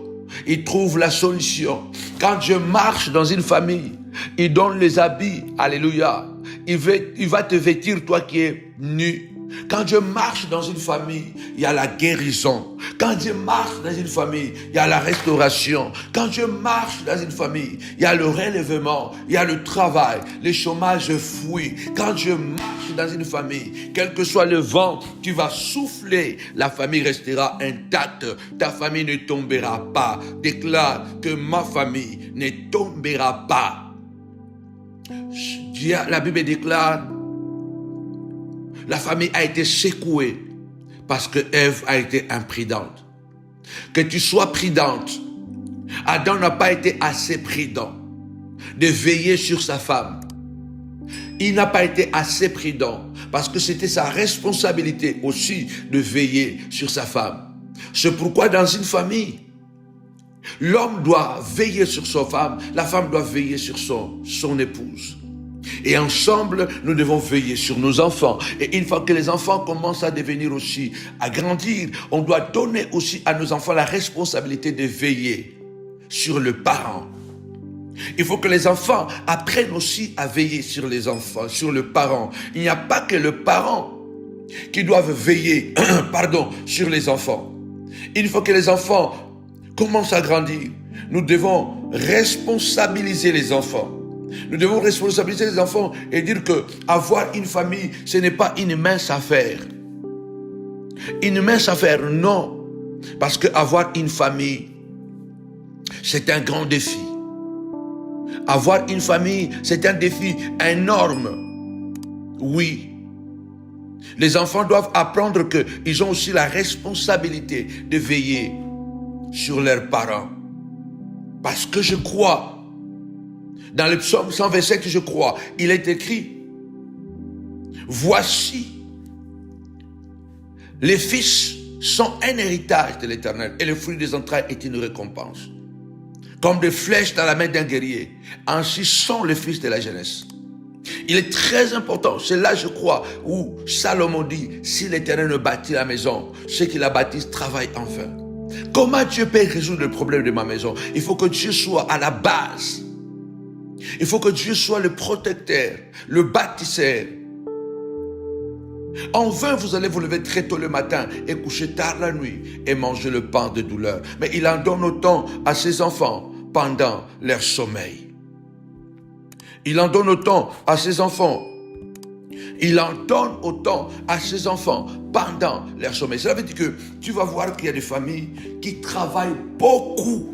Il trouve la solution. Quand Dieu marche dans une famille, il donne les habits. Alléluia. Il va te vêtir, toi qui es nu. Quand Dieu marche dans une famille, il y a la guérison. Quand Dieu marche dans une famille, il y a la restauration. Quand Dieu marche dans une famille, il y a le relèvement, il y a le travail, le chômage fuit. Quand Dieu marche dans une famille, quel que soit le vent qui va souffler, la famille restera intacte. Ta famille ne tombera pas. Déclare que ma famille ne tombera pas. La Bible déclare, la famille a été secouée parce que Ève a été imprudente. Que tu sois prudente. Adam n'a pas été assez prudent de veiller sur sa femme. Il n'a pas été assez prudent parce que c'était sa responsabilité aussi de veiller sur sa femme. C'est pourquoi dans une famille, l'homme doit veiller sur sa femme, la femme doit veiller sur son épouse. Et ensemble, nous devons veiller sur nos enfants. Et une fois que les enfants commencent à devenir aussi, à grandir, on doit donner aussi à nos enfants la responsabilité de veiller sur le parent. Il faut que les enfants apprennent aussi à veiller sur les enfants, sur le parent. Il n'y a pas que le parent qui doit veiller, sur les enfants. Il faut que les enfants commencent à grandir. Nous devons responsabiliser les enfants. Nous devons responsabiliser les enfants et dire que avoir une famille, ce n'est pas une mince affaire. Une mince affaire, non. Parce que avoir une famille, c'est un grand défi. Avoir une famille, c'est un défi énorme. Oui. Les enfants doivent apprendre qu'ils ont aussi la responsabilité de veiller sur leurs parents. Parce que je crois, dans le psaume 127, je crois, il est écrit, voici, les fils sont un héritage de l'Éternel et le fruit des entrailles est une récompense. Comme des flèches dans la main d'un guerrier, ainsi sont les fils de la jeunesse. Il est très important, c'est là je crois où Salomon dit, si l'Éternel ne bâtit la maison, ceux qui la bâtissent travaillent en vain. Comment Dieu peut résoudre le problème de ma maison? Il faut que Dieu soit à la base. Il faut que Dieu soit le protecteur, le bâtisseur. En vain, vous allez vous lever très tôt le matin et coucher tard la nuit et manger le pain de douleur. Mais il en donne autant à ses enfants pendant leur sommeil. Il en donne autant à ses enfants. Il en donne autant à ses enfants pendant leur sommeil. Cela veut dire que tu vas voir qu'il y a des familles qui travaillent beaucoup.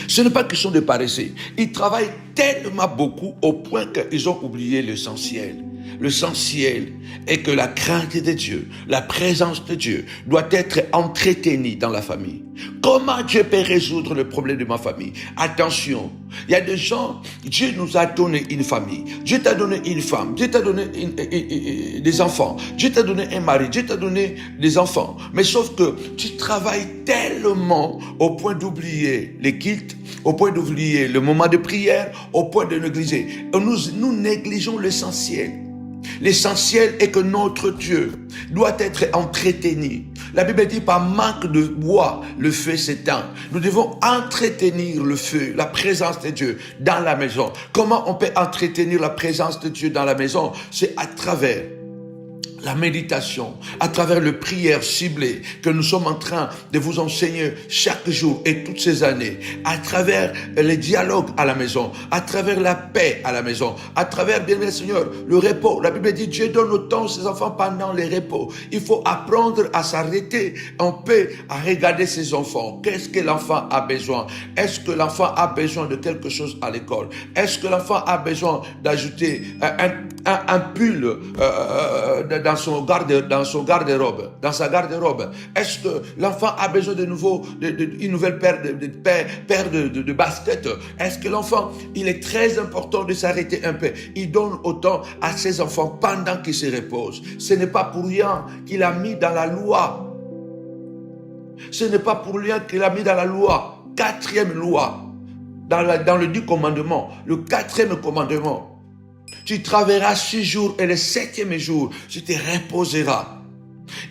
Ce n'est pas question de paresseux. Ils travaillent tellement beaucoup au point qu'ils ont oublié l'essentiel. L'essentiel est que la crainte de Dieu, la présence de Dieu doit être entretenue dans la famille. Comment Dieu peut résoudre le problème de ma famille? Attention, il y a des gens, Dieu nous a donné une famille, Dieu t'a donné une femme, Dieu t'a donné des enfants, Dieu t'a donné un mari, Dieu t'a donné des enfants. Mais sauf que tu travailles tellement au point d'oublier les cultes, au point d'oublier le moment de prière, au point de négliger. Nous négligeons l'essentiel. L'essentiel est que notre Dieu doit être entretenu. La Bible dit par manque de bois, le feu s'éteint. Nous devons entretenir le feu, la présence de Dieu dans la maison. Comment on peut entretenir la présence de Dieu dans la maison? C'est à travers la méditation, à travers les prières ciblées que nous sommes en train de vous enseigner chaque jour et toutes ces années, à travers les dialogues à la maison, à travers la paix à la maison, à travers, bien aimé Seigneur, le repos. La Bible dit, Dieu donne autant ses enfants pendant les repos. Il faut apprendre à s'arrêter en paix, à regarder ses enfants. Qu'est-ce que l'enfant a besoin? Est-ce que l'enfant a besoin de quelque chose à l'école? Est-ce que l'enfant a besoin d'ajouter un pull dans son garde-robe, dans sa garde-robe? Est-ce que l'enfant a besoin une nouvelle paire de baskets? Est-ce que l'enfant, il est très important de s'arrêter un peu. Il donne autant à ses enfants pendant qu'il se repose. Ce n'est pas pour rien qu'il a mis dans la loi. Ce n'est pas pour rien qu'il a mis dans la loi, 4e loi, dans le 10 commandements, le 4e commandement. Tu travailleras 6 jours et le 7e jour, tu te reposeras.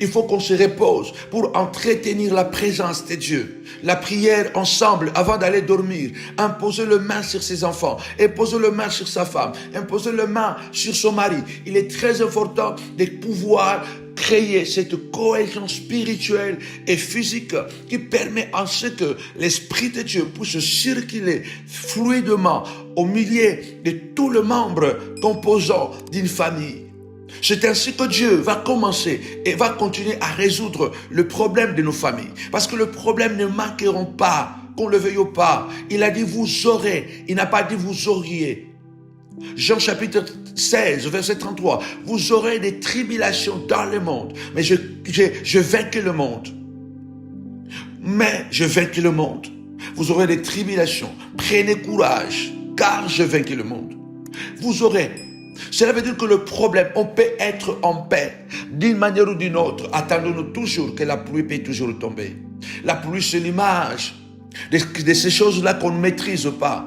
Il faut qu'on se repose pour entretenir la présence de Dieu. La prière ensemble avant d'aller dormir. Imposer le main sur ses enfants. Imposer le main sur sa femme. Imposer le main sur son mari. Il est très important de pouvoir créer cette cohésion spirituelle et physique qui permet à ce que l'Esprit de Dieu puisse circuler fluidement au milieu de tous les membres composants d'une famille. C'est ainsi que Dieu va commencer et va continuer à résoudre le problème de nos familles. Parce que le problème ne manqueront pas, qu'on le veuille ou pas. Il a dit vous aurez, il n'a pas dit vous auriez. Jean chapitre 16, verset 33. Vous aurez des tribulations dans le monde, mais je vaincu le monde. Mais je vaincu le monde. Vous aurez des tribulations. Prenez courage, car je vaincu le monde. Vous aurez. Cela veut dire que le problème, on peut être en paix d'une manière ou d'une autre. Attendons-nous toujours que la pluie peut toujours tomber. La pluie, c'est l'image de ces choses-là qu'on ne maîtrise pas.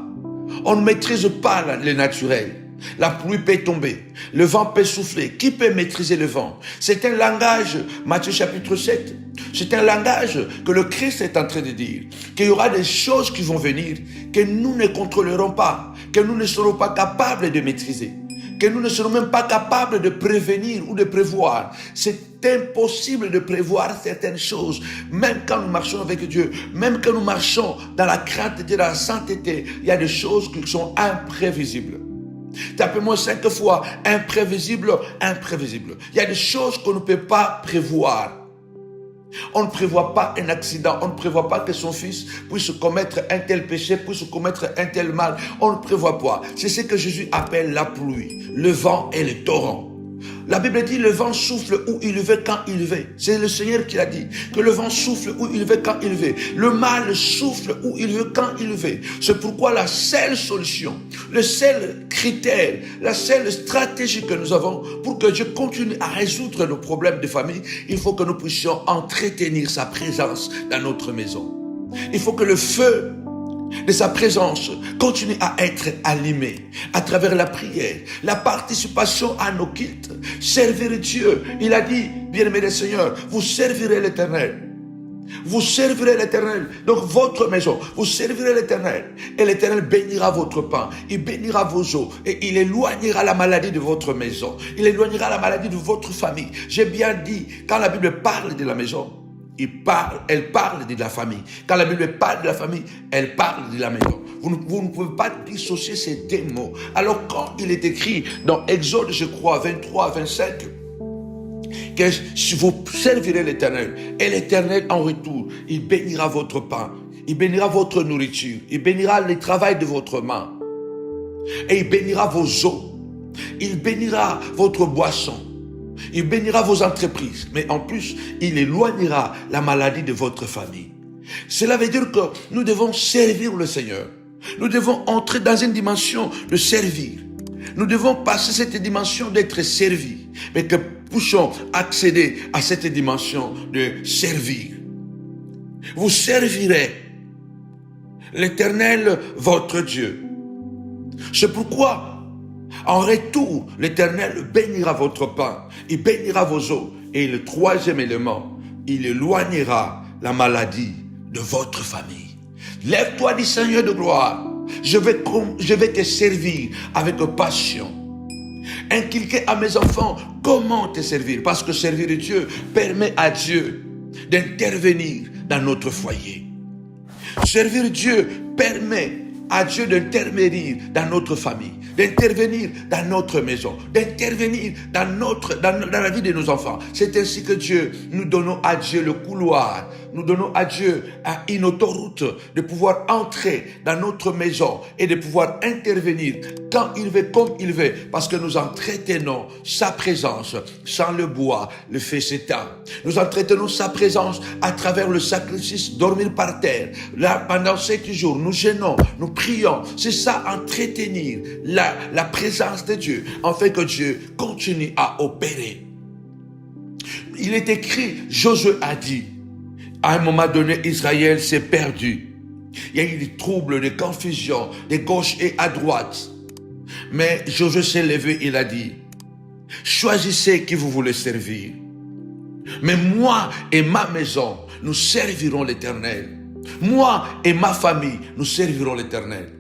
On ne maîtrise pas le naturel. La pluie peut tomber, le vent peut souffler. Qui peut maîtriser le vent? C'est un langage, Matthieu chapitre 7, c'est un langage que le Christ est en train de dire, qu'il y aura des choses qui vont venir, que nous ne contrôlerons pas, que nous ne serons pas capables de maîtriser, que nous ne serons même pas capables de prévenir ou de prévoir. C'est impossible de prévoir certaines choses, même quand nous marchons avec Dieu, même quand nous marchons dans la crainte de Dieu, dans la sainteté, il y a des choses qui sont imprévisibles. Tapez-moi 5 fois, imprévisible, imprévisible. Il y a des choses qu'on ne peut pas prévoir. On ne prévoit pas un accident, on ne prévoit pas que son fils puisse commettre un tel péché, puisse commettre un tel mal. On ne prévoit pas. C'est ce que Jésus appelle la pluie, le vent et le torrent. La Bible dit le vent souffle où il veut quand il veut. C'est le Seigneur qui l'a dit. Que le vent souffle où il veut quand il veut. Le mal souffle où il veut quand il veut. C'est pourquoi la seule solution, le seul critère, la seule stratégie que nous avons pour que Dieu continue à résoudre nos problèmes de famille, il faut que nous puissions entretenir sa présence dans notre maison. Il faut que le feu de sa présence continue à être allumé à travers la prière, la participation à nos cultes, servir Dieu. Il a dit, bien-aimés des Seigneurs, vous servirez l'Éternel. Vous servirez l'Éternel. Donc votre maison, vous servirez l'Éternel. Et l'Éternel bénira votre pain. Il bénira vos eaux. Et il éloignera la maladie de votre maison. Il éloignera la maladie de votre famille. J'ai bien dit, quand la Bible parle de la maison, elle parle de la famille. Quand la Bible parle de la famille, elle parle de la maison. Vous ne pouvez pas dissocier ces deux mots. Alors quand il est écrit dans Exode, je crois, 23, 25, que vous servirez l'Éternel, et l'Éternel en retour, il bénira votre pain, il bénira votre nourriture, il bénira le travail de votre main, et il bénira vos eaux, il bénira votre boisson. Il bénira vos entreprises, mais en plus, il éloignera la maladie de votre famille. Cela veut dire que nous devons servir le Seigneur. Nous devons entrer dans une dimension de servir. Nous devons passer cette dimension d'être servis, mais que puissions accéder à cette dimension de servir. Vous servirez l'Éternel, votre Dieu. C'est pourquoi, en retour, l'Éternel bénira votre pain, il bénira vos eaux. Et le troisième élément, il éloignera la maladie de votre famille. Lève-toi, dit Seigneur de gloire, je vais te servir avec passion. inculquer à mes enfants comment te servir. Parce que servir Dieu permet à Dieu d'intervenir dans notre foyer. Servir Dieu permet à Dieu d'intervenir dans notre famille, d'intervenir dans notre maison, d'intervenir dans la vie de nos enfants. C'est ainsi que Dieu, nous donnons à Dieu le couloir, nous donnons à Dieu une autoroute de pouvoir entrer dans notre maison et de pouvoir intervenir quand il veut, comme il veut, parce que nous entretenons sa présence. Sans le bois, le feu s'éteint. Nous entretenons sa présence à travers le sacrifice, dormir par terre. Là, pendant 7 jours, nous jeûnons, nous prions. C'est ça, entretenir la présence de Dieu, afin que Dieu continue à opérer. Il est écrit, Josué a dit, à un moment donné, Israël s'est perdu. Il y a eu des troubles, des confusions, de gauche et à droite. Mais Josué s'est levé, il a dit, choisissez qui vous voulez servir. Mais moi et ma maison, nous servirons l'Éternel. Moi et ma famille, nous servirons l'Éternel.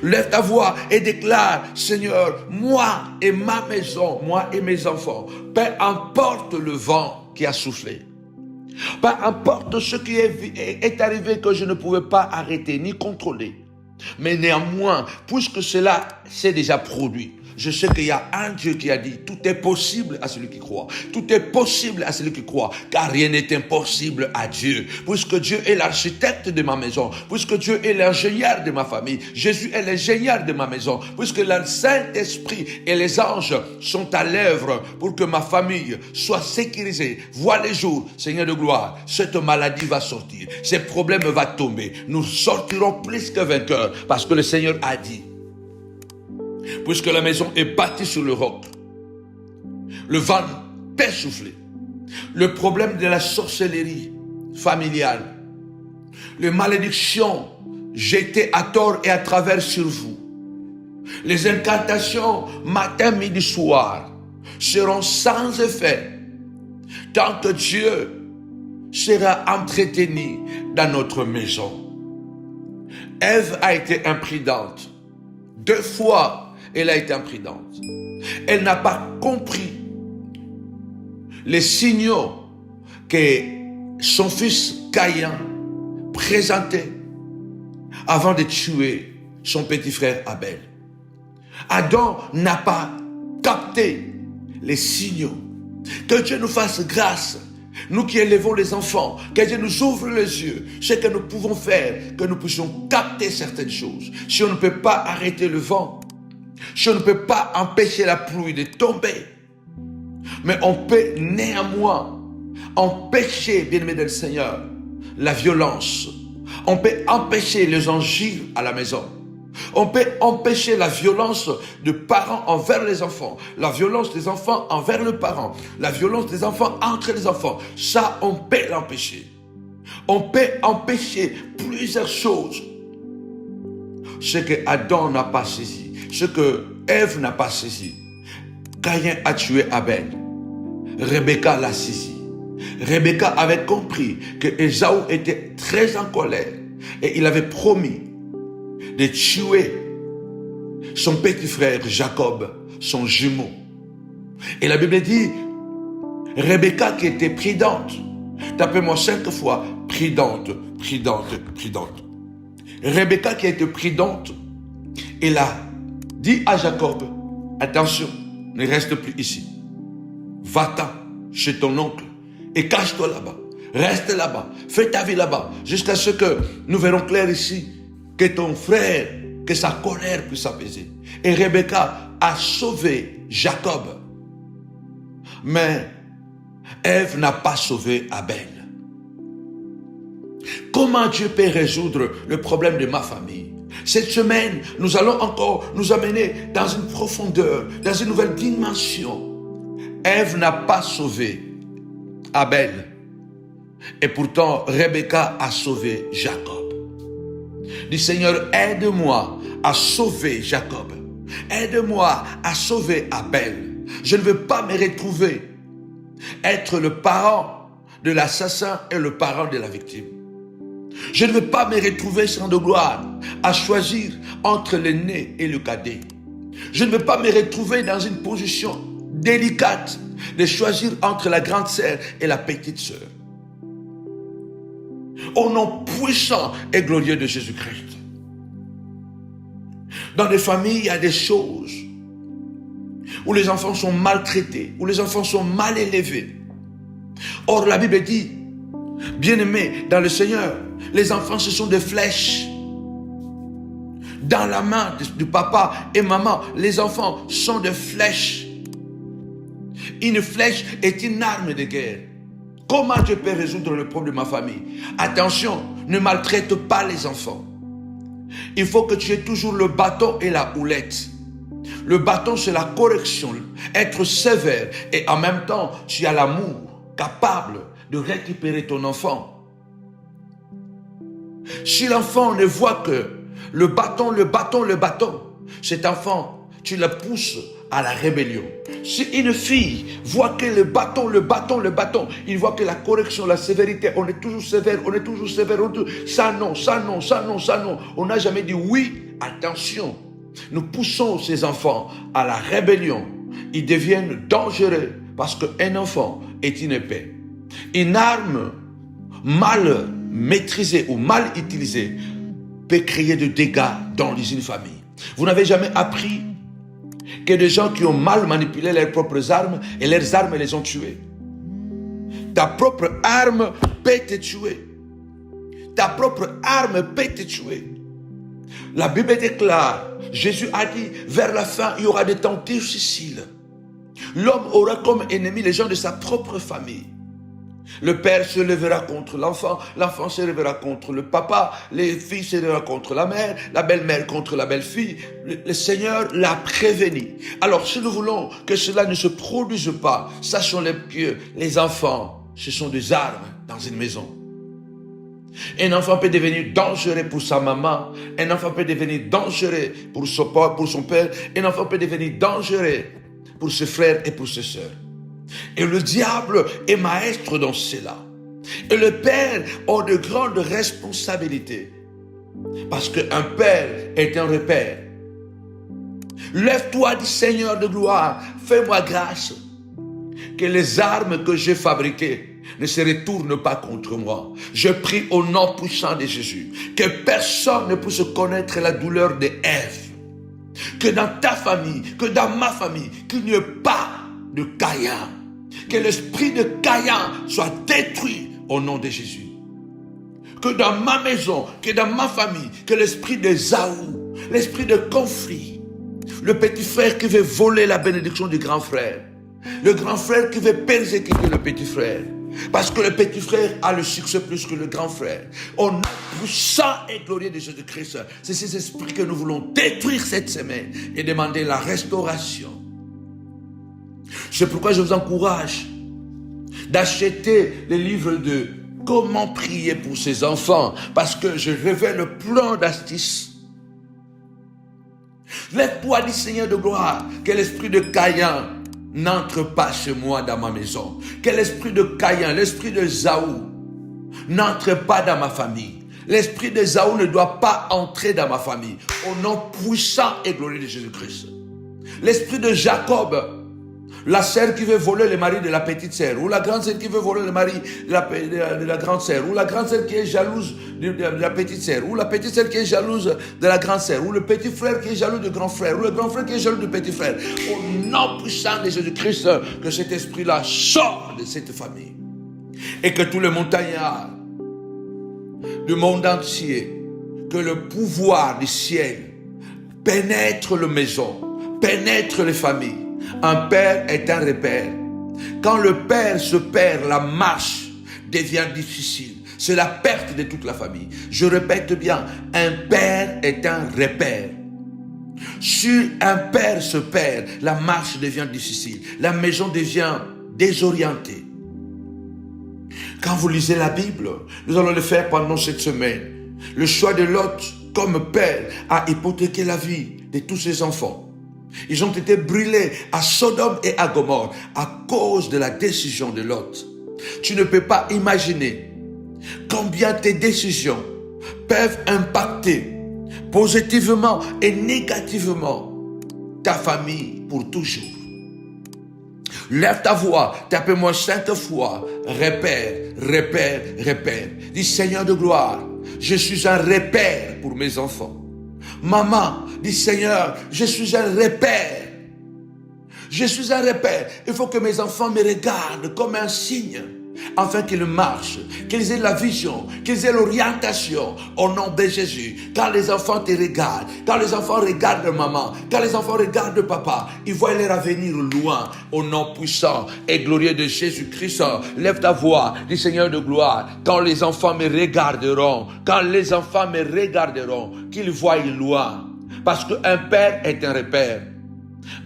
Lève ta voix et déclare, Seigneur, moi et ma maison, moi et mes enfants, peu importe le vent qui a soufflé, peu importe ce qui est arrivé que je ne pouvais pas arrêter ni contrôler, mais néanmoins, puisque cela s'est déjà produit, je sais qu'il y a un Dieu qui a dit, tout est possible à celui qui croit. Tout est possible à celui qui croit, car rien n'est impossible à Dieu. Puisque Dieu est l'architecte de ma maison, puisque Dieu est l'ingénieur de ma famille, Jésus est l'ingénieur de ma maison, puisque le Saint-Esprit et les anges sont à l'œuvre pour que ma famille soit sécurisée. Vois les jours, Seigneur de gloire, cette maladie va sortir, ces problèmes vont tomber. Nous sortirons plus que vainqueurs, parce que le Seigneur a dit, puisque la maison est bâtie sur le roc, le vent peut souffler. Le problème de la sorcellerie familiale, les malédictions jetées à tort et à travers sur vous, les incantations matin, midi, soir seront sans effet tant que Dieu sera entretenu dans notre maison. Ève a été imprudente. 2 fois, elle a été imprudente. Elle n'a pas compris les signaux que son fils Caïn présentait avant de tuer son petit frère Abel. Adam n'a pas capté les signaux. Que Dieu nous fasse grâce, nous qui élevons les enfants, que Dieu nous ouvre les yeux, ce que nous pouvons faire, que nous puissions capter certaines choses. Si on ne peut pas arrêter le vent, si on ne peut pas empêcher la pluie de tomber, mais on peut néanmoins empêcher, bien-aimé del Seigneur, la violence. On peut empêcher les injures à la maison. On peut empêcher la violence de parents envers les enfants, la violence des enfants envers le parent, la violence des enfants entre les enfants. Ça, on peut l'empêcher. On peut empêcher plusieurs choses. Ce que Adam n'a pas saisi, ce que Ève n'a pas saisi. Caïn a tué Abel. Rebecca l'a saisi. Rebecca avait compris que Ésaü était très en colère et il avait promis de tuer son petit frère Jacob, son jumeau. Et la Bible dit, Rebecca qui était prudente, tapez-moi 5 fois, prudente, prudente, prudente. Rebecca qui était prudente, elle a dit à Jacob, attention, ne reste plus ici. Va-t'en chez ton oncle et cache-toi là-bas. Reste là-bas, fais ta vie là-bas, jusqu'à ce que nous verrons clair ici, que ton frère, que sa colère puisse s'apaiser. Et Rebecca a sauvé Jacob. Mais Ève n'a pas sauvé Abel. Comment Dieu peut résoudre le problème de ma famille? Cette semaine, nous allons encore nous amener dans une profondeur, dans une nouvelle dimension. Ève n'a pas sauvé Abel. Et pourtant, Rebecca a sauvé Jacob. Dis Seigneur, aide-moi à sauver Jacob. Aide-moi à sauver Abel. Je ne veux pas me retrouver être le parent de l'assassin et le parent de la victime. Je ne veux pas me retrouver sans de gloire à choisir entre l'aîné et le cadet. Je ne veux pas me retrouver dans une position délicate de choisir entre la grande sœur et la petite sœur. Au nom puissant et glorieux de Jésus-Christ. Dans des familles, il y a des choses où les enfants sont maltraités, où les enfants sont mal élevés. Or, la Bible dit, bien-aimés dans le Seigneur, les enfants, ce sont des flèches. Dans la main du papa et maman, les enfants sont des flèches. Une flèche est une arme de guerre. Comment je peux résoudre le problème de ma famille? Attention, ne maltraite pas les enfants. Il faut que tu aies toujours le bâton et la houlette. Le bâton, c'est la correction, être sévère. Et en même temps, tu as l'amour capable de récupérer ton enfant. Si l'enfant ne voit que le bâton, cet enfant, tu le pousses à la rébellion. Si une fille voit que le bâton, il voit que la correction, la sévérité, on est toujours sévère, ça non. On n'a jamais dit oui, attention. Nous poussons ces enfants à la rébellion. Ils deviennent dangereux parce qu'un enfant est une épée. Une arme mal maîtrisée ou mal utilisée peut créer de dégâts dans une famille. Vous n'avez jamais appris que des gens qui ont mal manipulé leurs propres armes et leurs armes les ont tués. Ta propre arme peut te tuer. Ta propre arme peut te tuer. La Bible déclare, Jésus a dit, vers la fin, il y aura des temps difficiles. L'homme aura comme ennemi les gens de sa propre famille. Le père se lèvera contre l'enfant, l'enfant se lèvera contre le papa, les filles se lèveront contre la mère, la belle-mère contre la belle-fille. Le Seigneur l'a prévenu. Alors, si nous voulons que cela ne se produise pas, sachons que les enfants, ce sont des armes dans une maison. Un enfant peut devenir dangereux pour sa maman, un enfant peut devenir dangereux pour son père, un enfant peut devenir dangereux pour ses frères et pour ses sœurs. Et le diable est maître dans cela. Et le père a de grandes responsabilités. Parce qu'un père est un repère. Lève-toi, dit Seigneur de gloire, fais-moi grâce. Que les armes que j'ai fabriquées ne se retournent pas contre moi. Je prie au nom puissant de Jésus. Que personne ne puisse connaître la douleur de Ève. Que dans ta famille, que dans ma famille, qu'il n'y ait pas de Caïn. Que l'esprit de Caïn soit détruit au nom de Jésus. Que dans ma maison, que dans ma famille, que l'esprit de Ésaü, l'esprit de conflit, le petit frère qui veut voler la bénédiction du grand frère, le grand frère qui veut persécuter le petit frère, parce que le petit frère a le succès plus que le grand frère. Au nom puissant et glorieux de Jésus-Christ, c'est ces esprits que nous voulons détruire cette semaine et demander la restauration. C'est pourquoi je vous encourage d'acheter les livres de comment prier pour ses enfants, parce que je révèle plein d'astuces. Lève-toi, dit Seigneur de gloire, que l'esprit de Caïn n'entre pas chez moi dans ma maison. Que l'esprit de Caïn, l'esprit de Ésaü n'entre pas dans ma famille. L'esprit d'Ésaü ne doit pas entrer dans ma famille. Au nom puissant et glorieux de Jésus-Christ. L'esprit de Jacob, la sœur qui veut voler le mari de la petite sœur, ou la grande sœur qui veut voler le mari de la grande sœur, ou la grande sœur qui est jalouse de la petite sœur, ou la petite sœur qui est jalouse de la grande sœur, ou le petit frère qui est jaloux du grand frère, ou le grand frère qui est jaloux du petit frère. Au nom puissant de Jésus-Christ, que cet esprit-là sort de cette famille. Et que tous les montagnards du monde entier, que le pouvoir du ciel pénètre les maisons, pénètre les familles. Un père est un repère. Quand le père se perd, la marche devient difficile. C'est la perte de toute la famille. Je répète bien, un père est un repère. Si un père se perd, la marche devient difficile. La maison devient désorientée. Quand vous lisez la Bible, nous allons le faire pendant cette semaine. Le choix de Lot comme père a hypothéqué la vie de tous ses enfants. Ils ont été brûlés à Sodome et à Gomorrhe à cause de la décision de Lot. Tu ne peux pas imaginer combien tes décisions peuvent impacter positivement et négativement ta famille pour toujours. Lève ta voix, tape-moi 5 fois. Repère, repère, repère. Dis Seigneur de gloire, je suis un repère pour mes enfants. Maman, dis Seigneur, je suis un repère. Je suis un repère. Il faut que mes enfants me regardent comme un signe, afin qu'ils marchent, qu'ils aient la vision, qu'ils aient l'orientation au nom de Jésus. Quand les enfants te regardent, quand les enfants regardent maman, quand les enfants regardent papa, ils voient leur avenir loin au nom puissant et glorieux de Jésus-Christ. Lève ta voix, dis Seigneur de gloire, quand les enfants me regarderont, qu'ils voient loin. Parce qu'un père est un repère.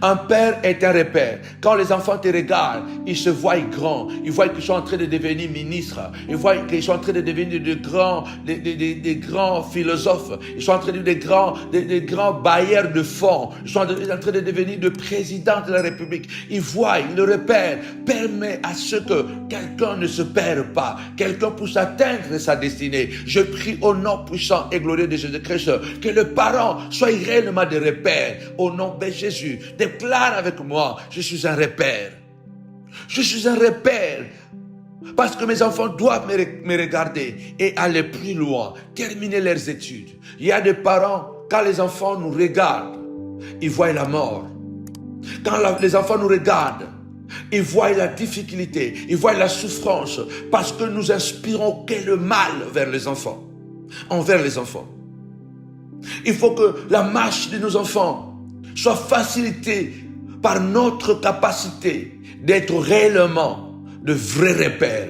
Un père est un repère. Quand les enfants te regardent, ils se voient grands. Ils voient qu'ils sont en train de devenir ministres. Ils voient qu'ils sont en train de devenir des grands philosophes. Ils sont en train de devenir des grands bailleurs de fonds. Ils sont en train de devenir des présidents de la République. Ils voient, le repère permet à ce que quelqu'un ne se perde pas. Quelqu'un puisse atteindre sa destinée. Je prie au nom puissant et glorieux de Jésus-Christ que les parents soient réellement des repères. Au nom de Jésus, déclare avec moi, je suis un repère. Je suis un repère. Parce que mes enfants doivent me regarder et aller plus loin, terminer leurs études. Il y a des parents, quand les enfants nous regardent, ils voient la mort. Quand les enfants nous regardent, ils voient la difficulté, ils voient la souffrance, parce que nous inspirons que le mal vers les enfants, envers les enfants. Il faut que la marche de nos enfants soit facilitée par notre capacité d'être réellement de vrais repères.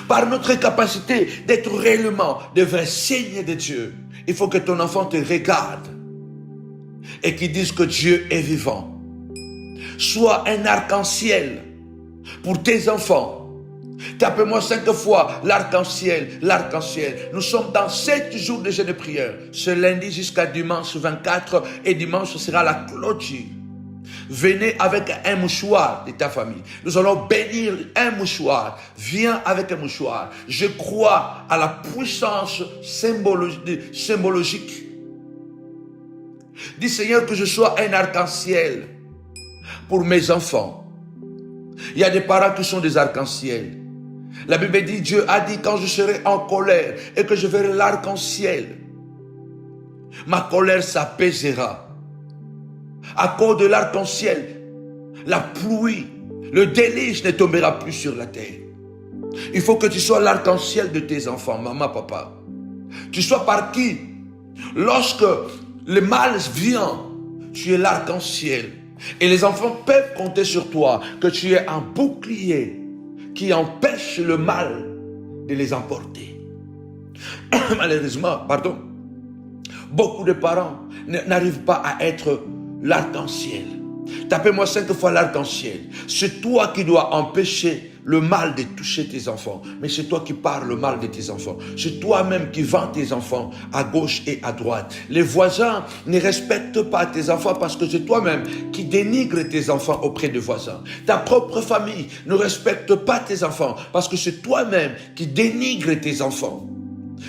Par notre capacité d'être réellement de vrais signes de Dieu. Il faut que ton enfant te regarde et qu'il dise que Dieu est vivant. Sois un arc-en-ciel pour tes enfants. Tape-moi 5 fois l'arc-en-ciel, l'arc-en-ciel. Nous sommes dans 7 jours de jeûne de prière. Ce lundi jusqu'à dimanche 24 et dimanche sera la clôture. Venez avec un mouchoir de ta famille. Nous allons bénir un mouchoir. Viens avec un mouchoir. Je crois à la puissance symbologique. Dis Seigneur que je sois un arc-en-ciel pour mes enfants. Il y a des parents qui sont des arc-en-ciel. La Bible dit, Dieu a dit, quand je serai en colère et que je verrai l'arc-en-ciel, ma colère s'apaisera. À cause de l'arc-en-ciel, la pluie, le déluge ne tombera plus sur la terre. Il faut que tu sois l'arc-en-ciel de tes enfants, maman, papa. Tu sois par qui, lorsque le mal vient, tu es l'arc-en-ciel. Et les enfants peuvent compter sur toi, que tu es un bouclier qui empêche le mal de les emporter. Malheureusement, beaucoup de parents n'arrivent pas à être l'arc-en-ciel. Tapez-moi 5 fois l'arc-en-ciel. C'est toi qui dois empêcher le mal de toucher tes enfants. Mais c'est toi qui parles le mal de tes enfants. C'est toi-même qui vends tes enfants à gauche et à droite. Les voisins ne respectent pas tes enfants parce que c'est toi-même qui dénigre tes enfants auprès des voisins. Ta propre famille ne respecte pas tes enfants parce que c'est toi-même qui dénigre tes enfants.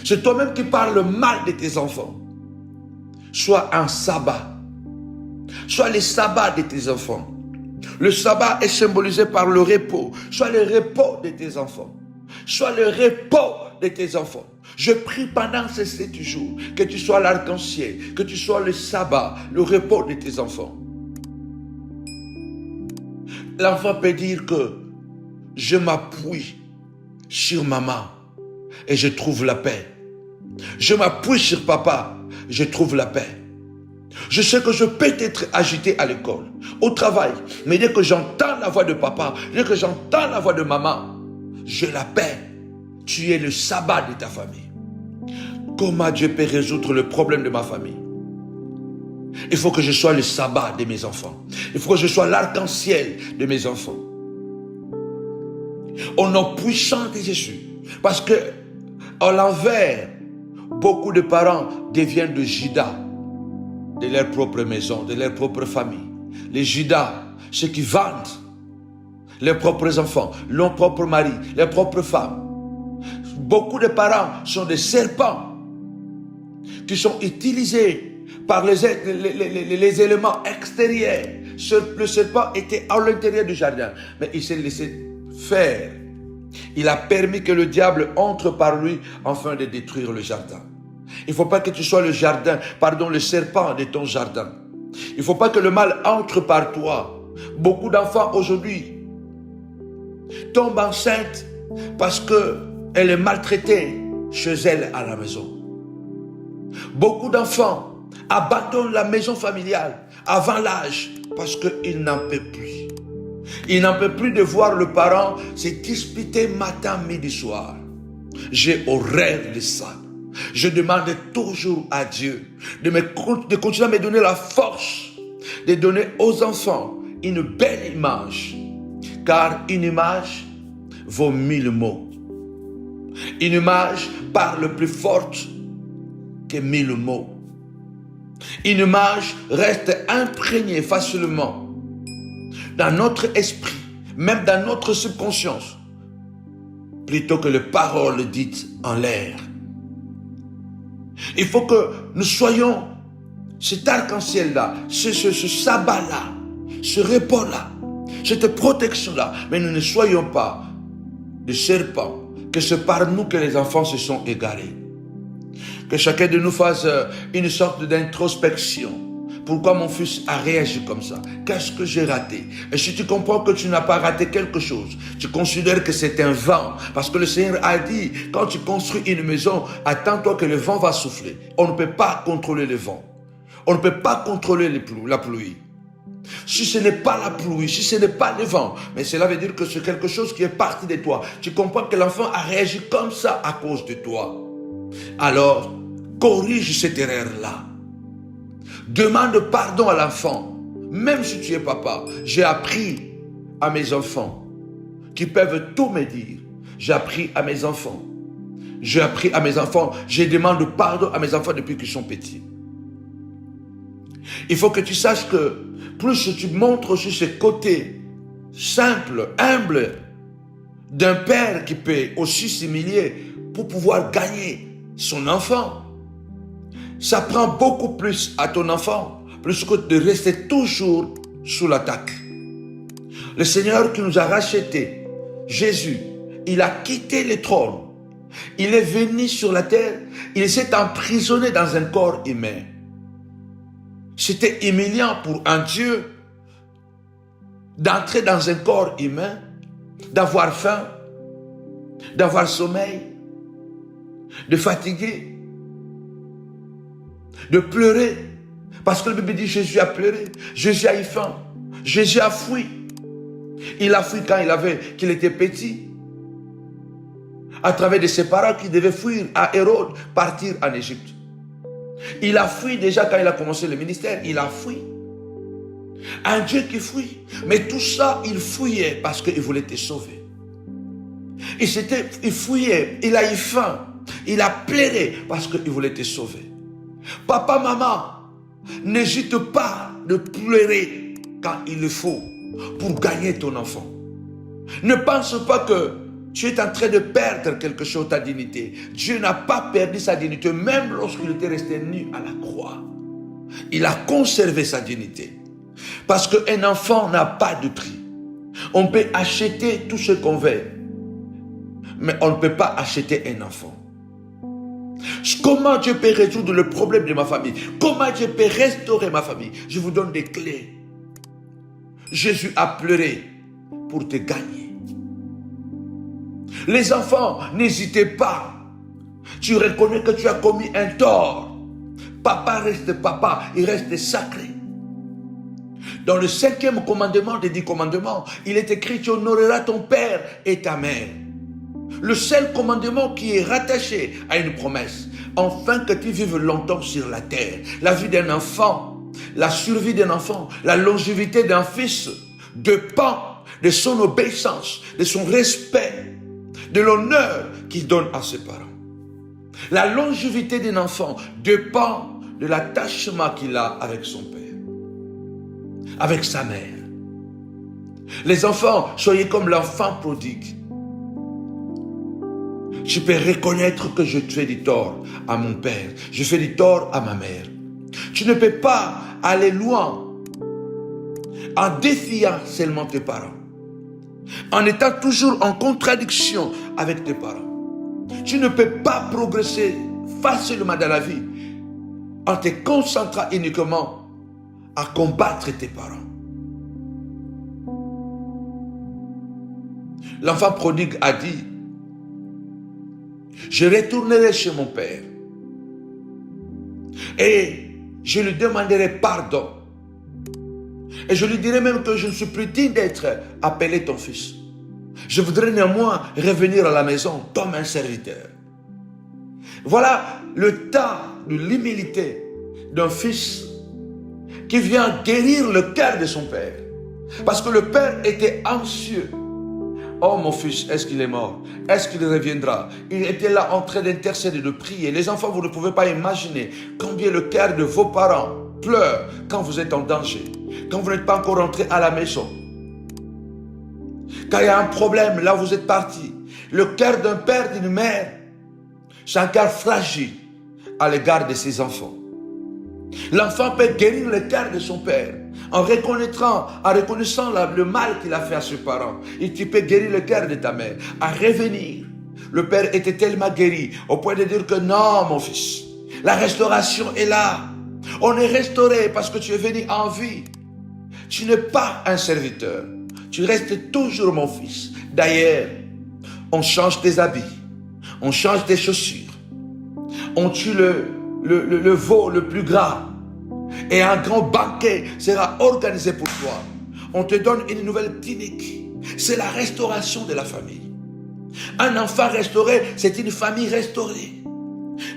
C'est toi-même qui parles le mal de tes enfants. Sois un sabbat. Sois le sabbat de tes enfants. Le sabbat est symbolisé par le repos. Sois le repos de tes enfants. Sois le repos de tes enfants. Je prie pendant ces 7 jours que tu sois l'arc-en-ciel, que tu sois le sabbat, le repos de tes enfants. L'enfant peut dire que je m'appuie sur maman et je trouve la paix. Je m'appuie sur papa, je trouve la paix. Je sais que je peux être agité à l'école, au travail, mais dès que j'entends la voix de papa, dès que j'entends la voix de maman, j'ai la paix. Tu es le sabbat de ta famille. Comment Dieu peut résoudre le problème de ma famille? Il faut que je sois le sabbat de mes enfants. Il faut que je sois l'arc-en-ciel de mes enfants. Au nom puissant de Jésus. Parce que, à l'envers, beaucoup de parents deviennent de Judas, de leur propre maison, de leur propre famille. Les Judas, ceux qui vendent leurs propres enfants, leurs propres maris, leurs propres femmes. Beaucoup de parents sont des serpents qui sont utilisés par les éléments extérieurs. Le serpent était à l'intérieur du jardin, mais il s'est laissé faire. Il a permis que le diable entre par lui afin de détruire le jardin. Il ne faut pas que tu sois le serpent de ton jardin. Il ne faut pas que le mal entre par toi. Beaucoup d'enfants aujourd'hui tombent enceintes parce qu'elle est maltraitée chez elle à la maison. Beaucoup d'enfants abandonnent la maison familiale avant l'âge parce qu'ils n'en peuvent plus. Ils n'en peuvent plus de voir le parent se disputer matin, midi, soir. J'ai horreur de ça. Je demande toujours à Dieu de continuer à me donner la force de donner aux enfants une belle image. Car une image vaut 1000 mots. Une image parle plus forte que 1000 mots. Une image reste imprégnée facilement dans notre esprit, même dans notre subconscience, plutôt que les paroles dites en l'air. Il faut que nous soyons cet arc-en-ciel-là, ce sabbat-là, ce repos-là, cette protection-là, mais nous ne soyons pas des serpents, que c'est par nous que les enfants se sont égarés. Que chacun de nous fasse une sorte d'introspection. Pourquoi mon fils a réagi comme ça? Qu'est-ce que j'ai raté? Et si tu comprends que tu n'as pas raté quelque chose, tu considères que c'est un vent. Parce que le Seigneur a dit, quand tu construis une maison, attends-toi que le vent va souffler. On ne peut pas contrôler le vent. On ne peut pas contrôler la pluie. Si ce n'est pas la pluie, si ce n'est pas le vent, mais cela veut dire que c'est quelque chose qui est parti de toi. Tu comprends que l'enfant a réagi comme ça à cause de toi. Alors, corrige cette erreur-là. Demande pardon à l'enfant. Même si tu es papa, j'ai appris à mes enfants qui peuvent tout me dire. J'ai appris à mes enfants. Je demande pardon à mes enfants depuis qu'ils sont petits. Il faut que tu saches que plus tu montres sur ce côté simple, humble d'un père qui peut aussi s'humilier pour pouvoir gagner son enfant, ça prend beaucoup plus à ton enfant, plus que de rester toujours sous l'attaque. Le Seigneur qui nous a rachetés, Jésus, il a quitté le trône. Il est venu sur la terre, il s'est emprisonné dans un corps humain. C'était humiliant pour un Dieu d'entrer dans un corps humain, d'avoir faim, d'avoir sommeil, de fatiguer, de pleurer. Parce que le Bible dit Jésus a pleuré, Jésus a eu faim, Jésus a fui. Il a fui quand qu'il était petit, à travers de ses parents qui devaient fuir à Hérode, partir en Égypte. Il a fui déjà quand il a commencé le ministère, il a fui. Un Dieu qui fuit. Mais tout ça, il fouillait parce qu'il voulait te sauver. Il fouillait, il a eu faim, il a pleuré parce qu'il voulait te sauver. Papa, maman, n'hésite pas de pleurer quand il le faut pour gagner ton enfant. Ne pense pas que tu es en train de perdre quelque chose, ta dignité. Dieu n'a pas perdu sa dignité, même lorsqu'il était resté nu à la croix. Il a conservé sa dignité. Parce qu'un enfant n'a pas de prix. On peut acheter tout ce qu'on veut, mais on ne peut pas acheter un enfant. Comment Dieu peut résoudre le problème de ma famille? Comment Dieu peut restaurer ma famille? Je vous donne des clés. Jésus a pleuré pour te gagner. Les enfants, n'hésitez pas. Tu reconnais que tu as commis un tort. Papa reste papa, il reste sacré. Dans le 5e commandement des 10 commandements, il est écrit: tu honoreras ton père et ta mère. Le seul commandement qui est rattaché à une promesse, afin que tu vives longtemps sur la terre. La vie d'un enfant, la survie d'un enfant, la longévité d'un fils dépend de son obéissance, de son respect, de l'honneur qu'il donne à ses parents. La longévité d'un enfant dépend de l'attachement qu'il a avec son père, avec sa mère. Les enfants, soyez comme l'enfant prodigue. Tu peux reconnaître que je fais du tort à mon père, je fais du tort à ma mère. Tu ne peux pas aller loin en défiant seulement tes parents, en étant toujours en contradiction avec tes parents. Tu ne peux pas progresser facilement dans la vie en te concentrant uniquement à combattre tes parents. L'enfant prodigue a dit, je retournerai chez mon père et je lui demanderai pardon. Et je lui dirai même que je ne suis plus digne d'être appelé ton fils. Je voudrais néanmoins revenir à la maison comme un serviteur. Voilà le temps de l'humilité d'un fils qui vient guérir le cœur de son père. Parce que le père était anxieux. Oh mon fils, est-ce qu'il est mort? Est-ce qu'il reviendra? Il était là en train d'intercéder, de prier. Les enfants, vous ne pouvez pas imaginer combien le cœur de vos parents pleure quand vous êtes en danger. Quand vous n'êtes pas encore rentré à la maison. Quand il y a un problème, là où vous êtes parti. Le cœur d'un père, d'une mère, c'est un cœur fragile à l'égard de ses enfants. L'enfant peut guérir le cœur de son père en reconnaissant le mal qu'il a fait à ses parents. Et tu peux guérir le cœur de ta mère, à revenir. Le père était tellement guéri au point de dire que non, mon fils, la restauration est là. On est restauré parce que tu es venu en vie. Tu n'es pas un serviteur. Tu restes toujours mon fils. D'ailleurs, on change tes habits. On change tes chaussures. On tue le veau le plus gras. Et un grand banquet sera organisé pour toi. On te donne une nouvelle tunique. C'est la restauration de la famille. Un enfant restauré, c'est une famille restaurée.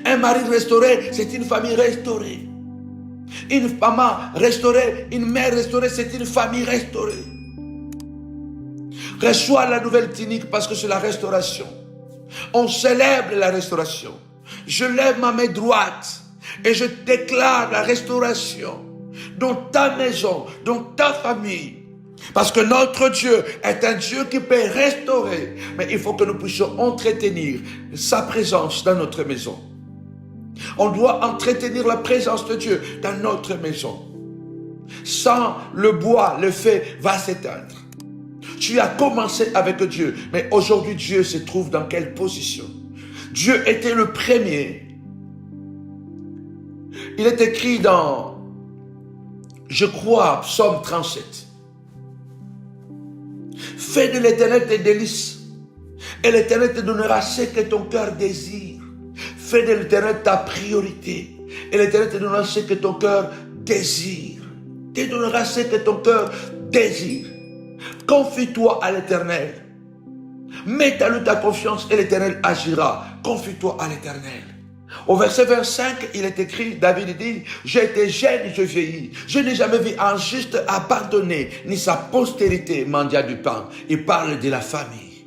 Un mari restauré, c'est une famille restaurée. Une maman restaurée, une mère restaurée, c'est une famille restaurée. Reçois la nouvelle tunique parce que c'est la restauration. On célèbre la restauration. Je lève ma main droite et je déclare la restauration dans ta maison, dans ta famille. Parce que notre Dieu est un Dieu qui peut restaurer. Mais il faut que nous puissions entretenir sa présence dans notre maison. On doit entretenir la présence de Dieu dans notre maison. Sans le bois, le feu va s'éteindre. Tu as commencé avec Dieu, mais aujourd'hui Dieu se trouve dans quelle position? Dieu était le premier. Il est écrit dans, je crois, Psaume 37. Fais de l'Éternel tes délices, et l'Éternel te donnera ce que ton cœur désire. Fais de l'Éternel ta priorité, et l'Éternel te donnera ce que ton cœur désire. Te donnera ce que ton cœur désire. Confie-toi à l'Éternel. Mets à lui ta confiance et l'Éternel agira. Confie-toi à l'Éternel. Au verset 25, il est écrit, David dit, j'ai été jeune, je vieillis. Je n'ai jamais vu un juste abandonné, ni sa postérité mendiant du pain. Il parle de la famille.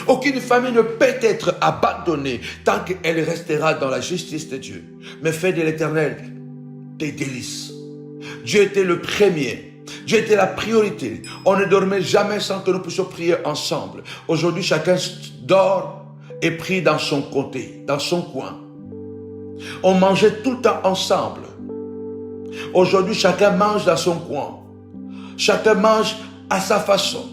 Aucune famille ne peut être abandonnée tant qu'elle restera dans la justice de Dieu. Mais fais de l'Éternel tes délices. Dieu était le premier. Dieu était la priorité. On ne dormait jamais sans que nous puissions prier ensemble. Aujourd'hui, chacun dort et prie dans son côté, dans son coin. On mangeait tout le temps ensemble. Aujourd'hui, chacun mange dans son coin. Chacun mange à sa façon.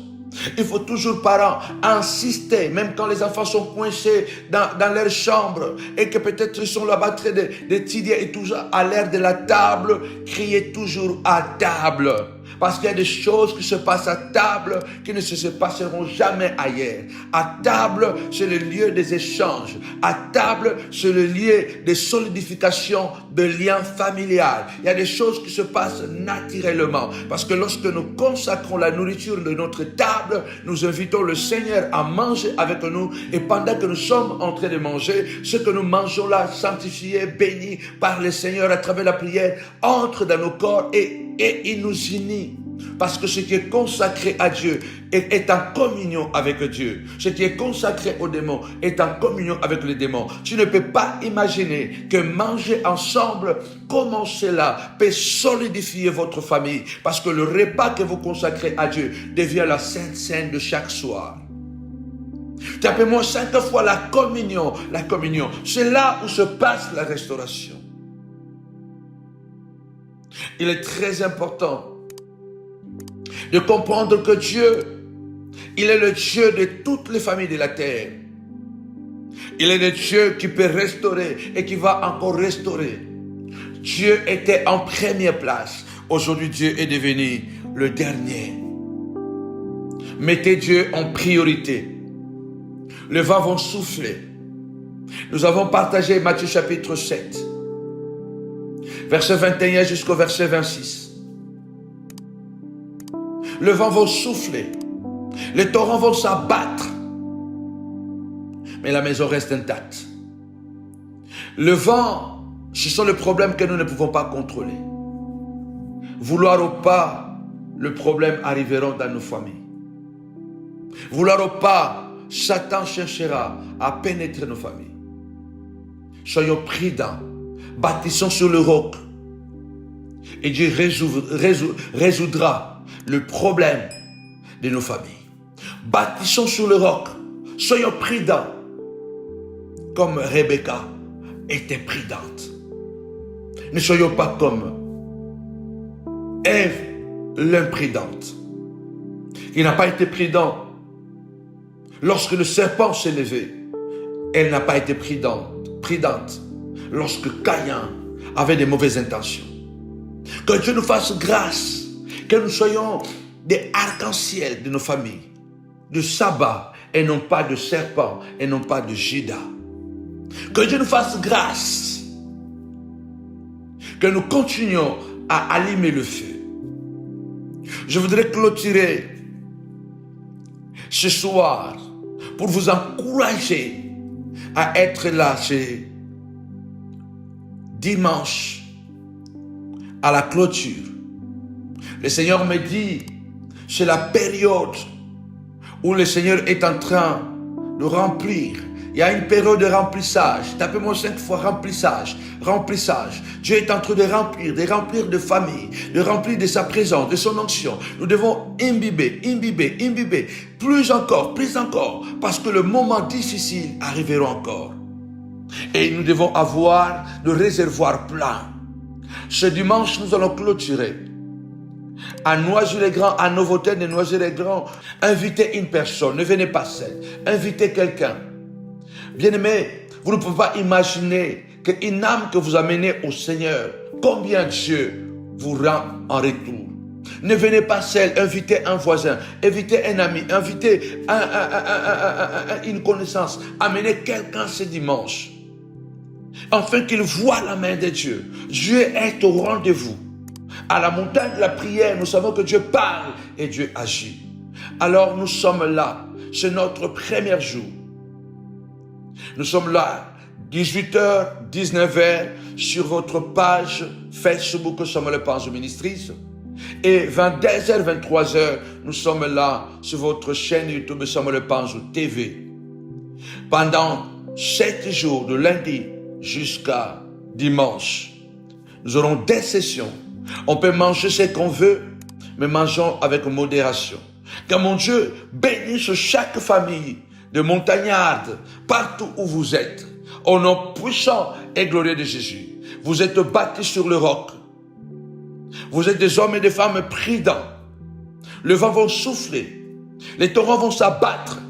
Il faut toujours, parents, insister, même quand les enfants sont coincés dans leur chambre et que peut-être ils sont là-bas très des tidias et tout ça, à l'heure de la table, criez toujours à table. Parce qu'il y a des choses qui se passent à table qui ne se passeront jamais ailleurs. À table, c'est le lieu des échanges. À table, c'est le lieu de solidification de liens familiales. Il y a des choses qui se passent naturellement. Parce que lorsque nous consacrons la nourriture de notre table, nous invitons le Seigneur à manger avec nous. Et pendant que nous sommes en train de manger, ce que nous mangeons là, sanctifié, béni par le Seigneur à travers la prière, entre dans nos corps et il nous unit. Parce que ce qui est consacré à Dieu est en communion avec Dieu. Ce qui est consacré aux démons est en communion avec les démons. Tu ne peux pas imaginer que manger ensemble, comment cela peut solidifier votre famille. Parce que le repas que vous consacrez à Dieu devient la sainte scène de chaque soir. Tapez-moi 5 fois la communion. La communion, c'est là où se passe la restauration. Il est très important de comprendre que Dieu, il est le Dieu de toutes les familles de la terre. Il est le Dieu qui peut restaurer et qui va encore restaurer. Dieu était en première place. Aujourd'hui, Dieu est devenu le dernier. Mettez Dieu en priorité. Le vent va souffler. Nous avons partagé Matthieu chapitre 7, verset 21 jusqu'au verset 26. Le vent va souffler. Les torrents vont s'abattre. Mais la maison reste intacte. Le vent, ce sont les problèmes que nous ne pouvons pas contrôler. Vouloir ou pas, le problème arrivera dans nos familles. Vouloir ou pas, Satan cherchera à pénétrer nos familles. Soyons prudents, bâtissons sur le roc. Et Dieu résoudra le problème de nos familles. Bâtissons sur le roc. Soyons prudents. Comme Rebecca était prudente. Ne soyons pas comme Ève, l'imprudente. Il n'a pas été prudent. Lorsque le serpent s'est levé, elle n'a pas été prudente. Lorsque Caïn avait des mauvaises intentions. Que Dieu nous fasse grâce. Que nous soyons des arcs-en-ciel de nos familles. De sabbat et non pas de serpent et non pas de Judas. Que Dieu nous fasse grâce. Que nous continuions à allumer le feu. Je voudrais clôturer ce soir pour vous encourager à être là ce dimanche à la clôture. Le Seigneur me dit, c'est la période où le Seigneur est en train de remplir. Il y a une période de remplissage. Tapez-moi 5 fois remplissage. Remplissage. Dieu est en train de remplir de famille, de remplir de sa présence, de son onction. Nous devons imbiber. Plus encore. Parce que le moment difficile arrivera encore. Et nous devons avoir le réservoir plein. Ce dimanche, nous allons clôturer. À Noisy-le-Grand, à Novotel de Noisy-le-Grand, invitez une personne. Ne venez pas seul. Invitez quelqu'un. Bien-aimés, vous ne pouvez pas imaginer qu'une âme que vous amenez au Seigneur, combien Dieu vous rend en retour. Ne venez pas seul, invitez un voisin, invitez un ami, invitez une connaissance. Amenez quelqu'un ce dimanche, afin qu'il voie la main de Dieu. Dieu est au rendez-vous. À la montagne de la prière, nous savons que Dieu parle et Dieu agit. Alors nous sommes là, c'est notre premier jour. Nous sommes là, 18h, 19h, sur votre page Facebook Samuel Panzo Ministries. Et 22h, 23h, nous sommes là, sur votre chaîne YouTube Samuel Panzo TV. Pendant 7 jours, de lundi jusqu'à dimanche, nous aurons des sessions. On peut manger ce qu'on veut, mais mangeons avec modération. Que mon Dieu bénisse chaque famille de montagnards, partout où vous êtes, au nom puissant et glorieux de Jésus. Vous êtes bâtis sur le roc. Vous êtes des hommes et des femmes prudents. Le vent va souffler, les torrents vont s'abattre,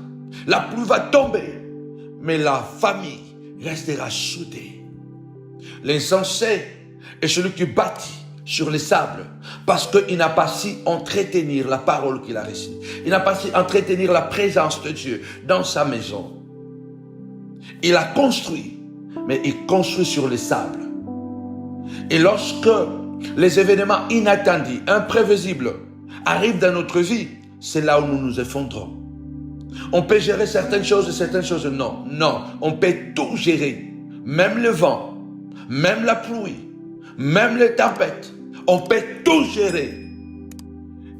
la pluie va tomber, mais la famille restera soudée. L'insensé est celui qui bâtit sur les sables, parce qu'il n'a pas su entretenir la parole qu'il a reçue. Il n'a pas su entretenir la présence de Dieu dans sa maison. Il a construit, mais il construit sur les sables. Et lorsque les événements inattendus, imprévisibles, arrivent dans notre vie, c'est là où nous nous effondrons. On peut gérer certaines choses et certaines choses non. Non, on peut tout gérer. Même le vent, même la pluie, même les tempêtes, on peut tout gérer.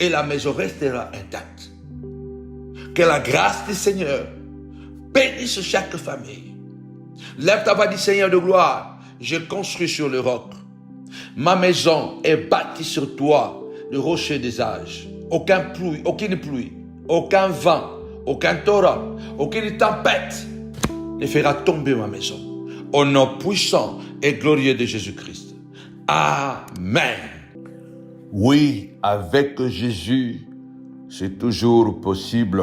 Et la maison restera intacte. Que la grâce du Seigneur bénisse chaque famille. Lève ta voix, du Seigneur de gloire. Je construis sur le roc. Ma maison est bâtie sur toi, le rocher des âges. Aucune pluie, aucun vent, aucun torrent, aucune tempête ne fera tomber ma maison. Au nom puissant et glorieux de Jésus-Christ. Amen. Oui, avec Jésus, c'est toujours possible.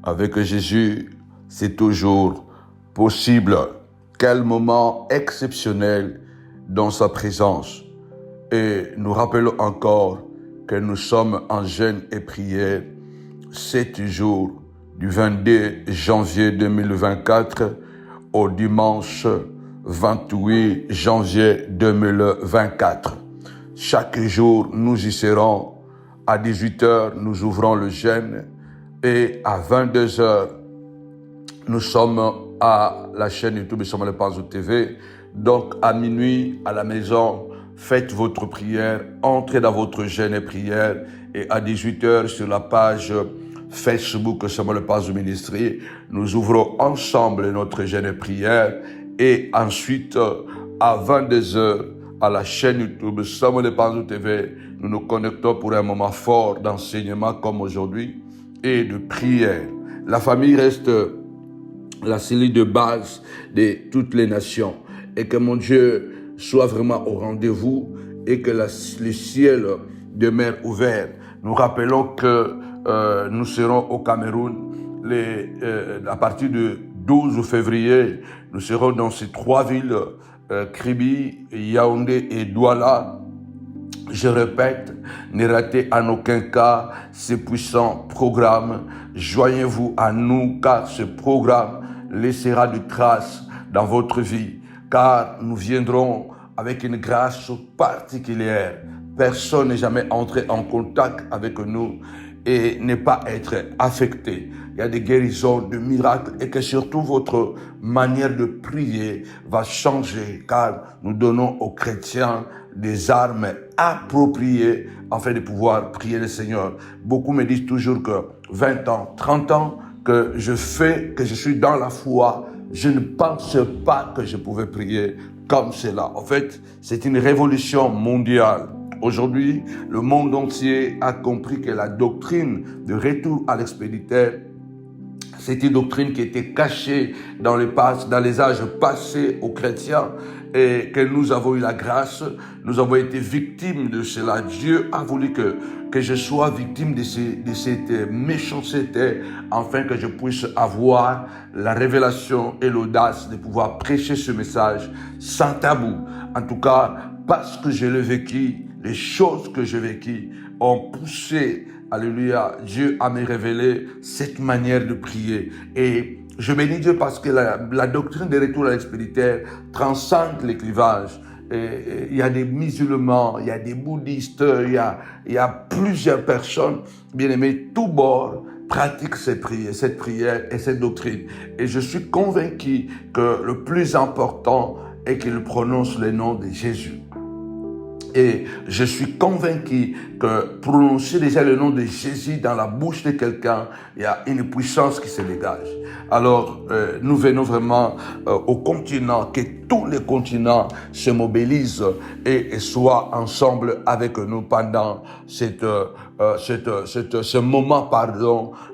Avec Jésus, c'est toujours possible. Quel moment exceptionnel dans sa présence. Et nous rappelons encore que nous sommes en jeûne et prière 7 jours du 22 janvier 2024 au dimanche 28 janvier 2024. Chaque jour, nous y serons. À 18h, nous ouvrons le jeûne et à 22h, nous sommes à la chaîne YouTube Samuel Panzo TV. Donc, à minuit, à la maison, faites votre prière, entrez dans votre jeûne et prière. Et à 18h, sur la page Facebook Samuel Panzo Ministry, nous ouvrons ensemble notre jeûne et prière. Et ensuite, à 22h, à la chaîne YouTube Samuel Panzo TV, nous nous connectons pour un moment fort d'enseignement comme aujourd'hui et de prière. La famille reste la cellule de base de toutes les nations. Et que mon Dieu soit vraiment au rendez-vous et que le ciel demeure ouvert. Nous rappelons que nous serons au Cameroun à partir du 12 février. Nous serons dans ces 3 villes, Kribi, Yaoundé et Douala. Je répète, ne ratez en aucun cas ces puissants programmes. Joignez-vous à nous car ce programme laissera des traces dans votre vie. Car nous viendrons avec une grâce particulière. Personne n'est jamais entré en contact avec nous et n'est pas être affecté. Il y a des guérisons, des miracles et que surtout votre manière de prier va changer car nous donnons aux chrétiens des armes appropriées afin de pouvoir prier le Seigneur. Beaucoup me disent toujours que 20 ans, 30 ans que je suis dans la foi, je ne pensais pas que je pouvais prier comme cela. En fait, c'est une révolution mondiale. Aujourd'hui, le monde entier a compris que la doctrine de retour à l'expéditeur, c'est une doctrine qui était cachée dans les âges passés aux chrétiens et que nous avons eu la grâce, nous avons été victimes de cela. Dieu a voulu que je sois victime de cette méchanceté afin que je puisse avoir la révélation et l'audace de pouvoir prêcher ce message sans tabou. En tout cas, parce que je l'ai vécu, les choses que j'ai vécues ont poussé, alléluia, Dieu a me révélé cette manière de prier. Et je bénis Dieu parce que la doctrine de retour à l'expéditeur transcende les clivages. Il y a des musulmans, il y a des bouddhistes, il y a plusieurs personnes, bien aimées, tous bords, pratiquent cette prière et cette doctrine. Et je suis convaincu que le plus important est qu'ils prononcent le nom de Jésus. Et je suis convaincu que prononcer déjà le nom de Jésus dans la bouche de quelqu'un, il y a une puissance qui se dégage. Alors, nous venons vraiment au continent, que tous les continents se mobilisent et soient ensemble avec nous pendant ce moment,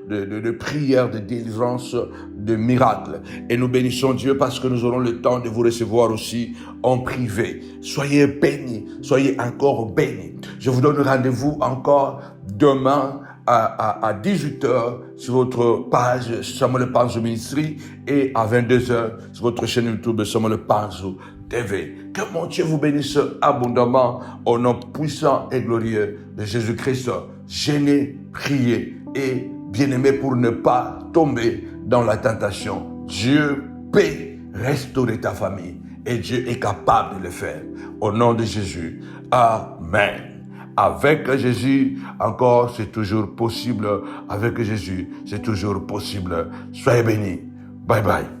de prière, de délivrance, de miracle. Et nous bénissons Dieu parce que nous aurons le temps de vous recevoir aussi en privé. Soyez bénis, soyez encore bénis. Je vous donne rendez-vous encore demain à 18h sur votre page Samuel Panzo Ministry et à 22h sur votre chaîne YouTube Samuel Panzo TV. Que mon Dieu vous bénisse abondamment au nom puissant et glorieux de Jésus-Christ. Gênez, priez et bien-aimés pour ne pas tomber dans la tentation. Dieu peut restaurer ta famille et Dieu est capable de le faire. Au nom de Jésus. Amen. Avec Jésus, encore, c'est toujours possible. Avec Jésus, c'est toujours possible. Soyez bénis. Bye bye.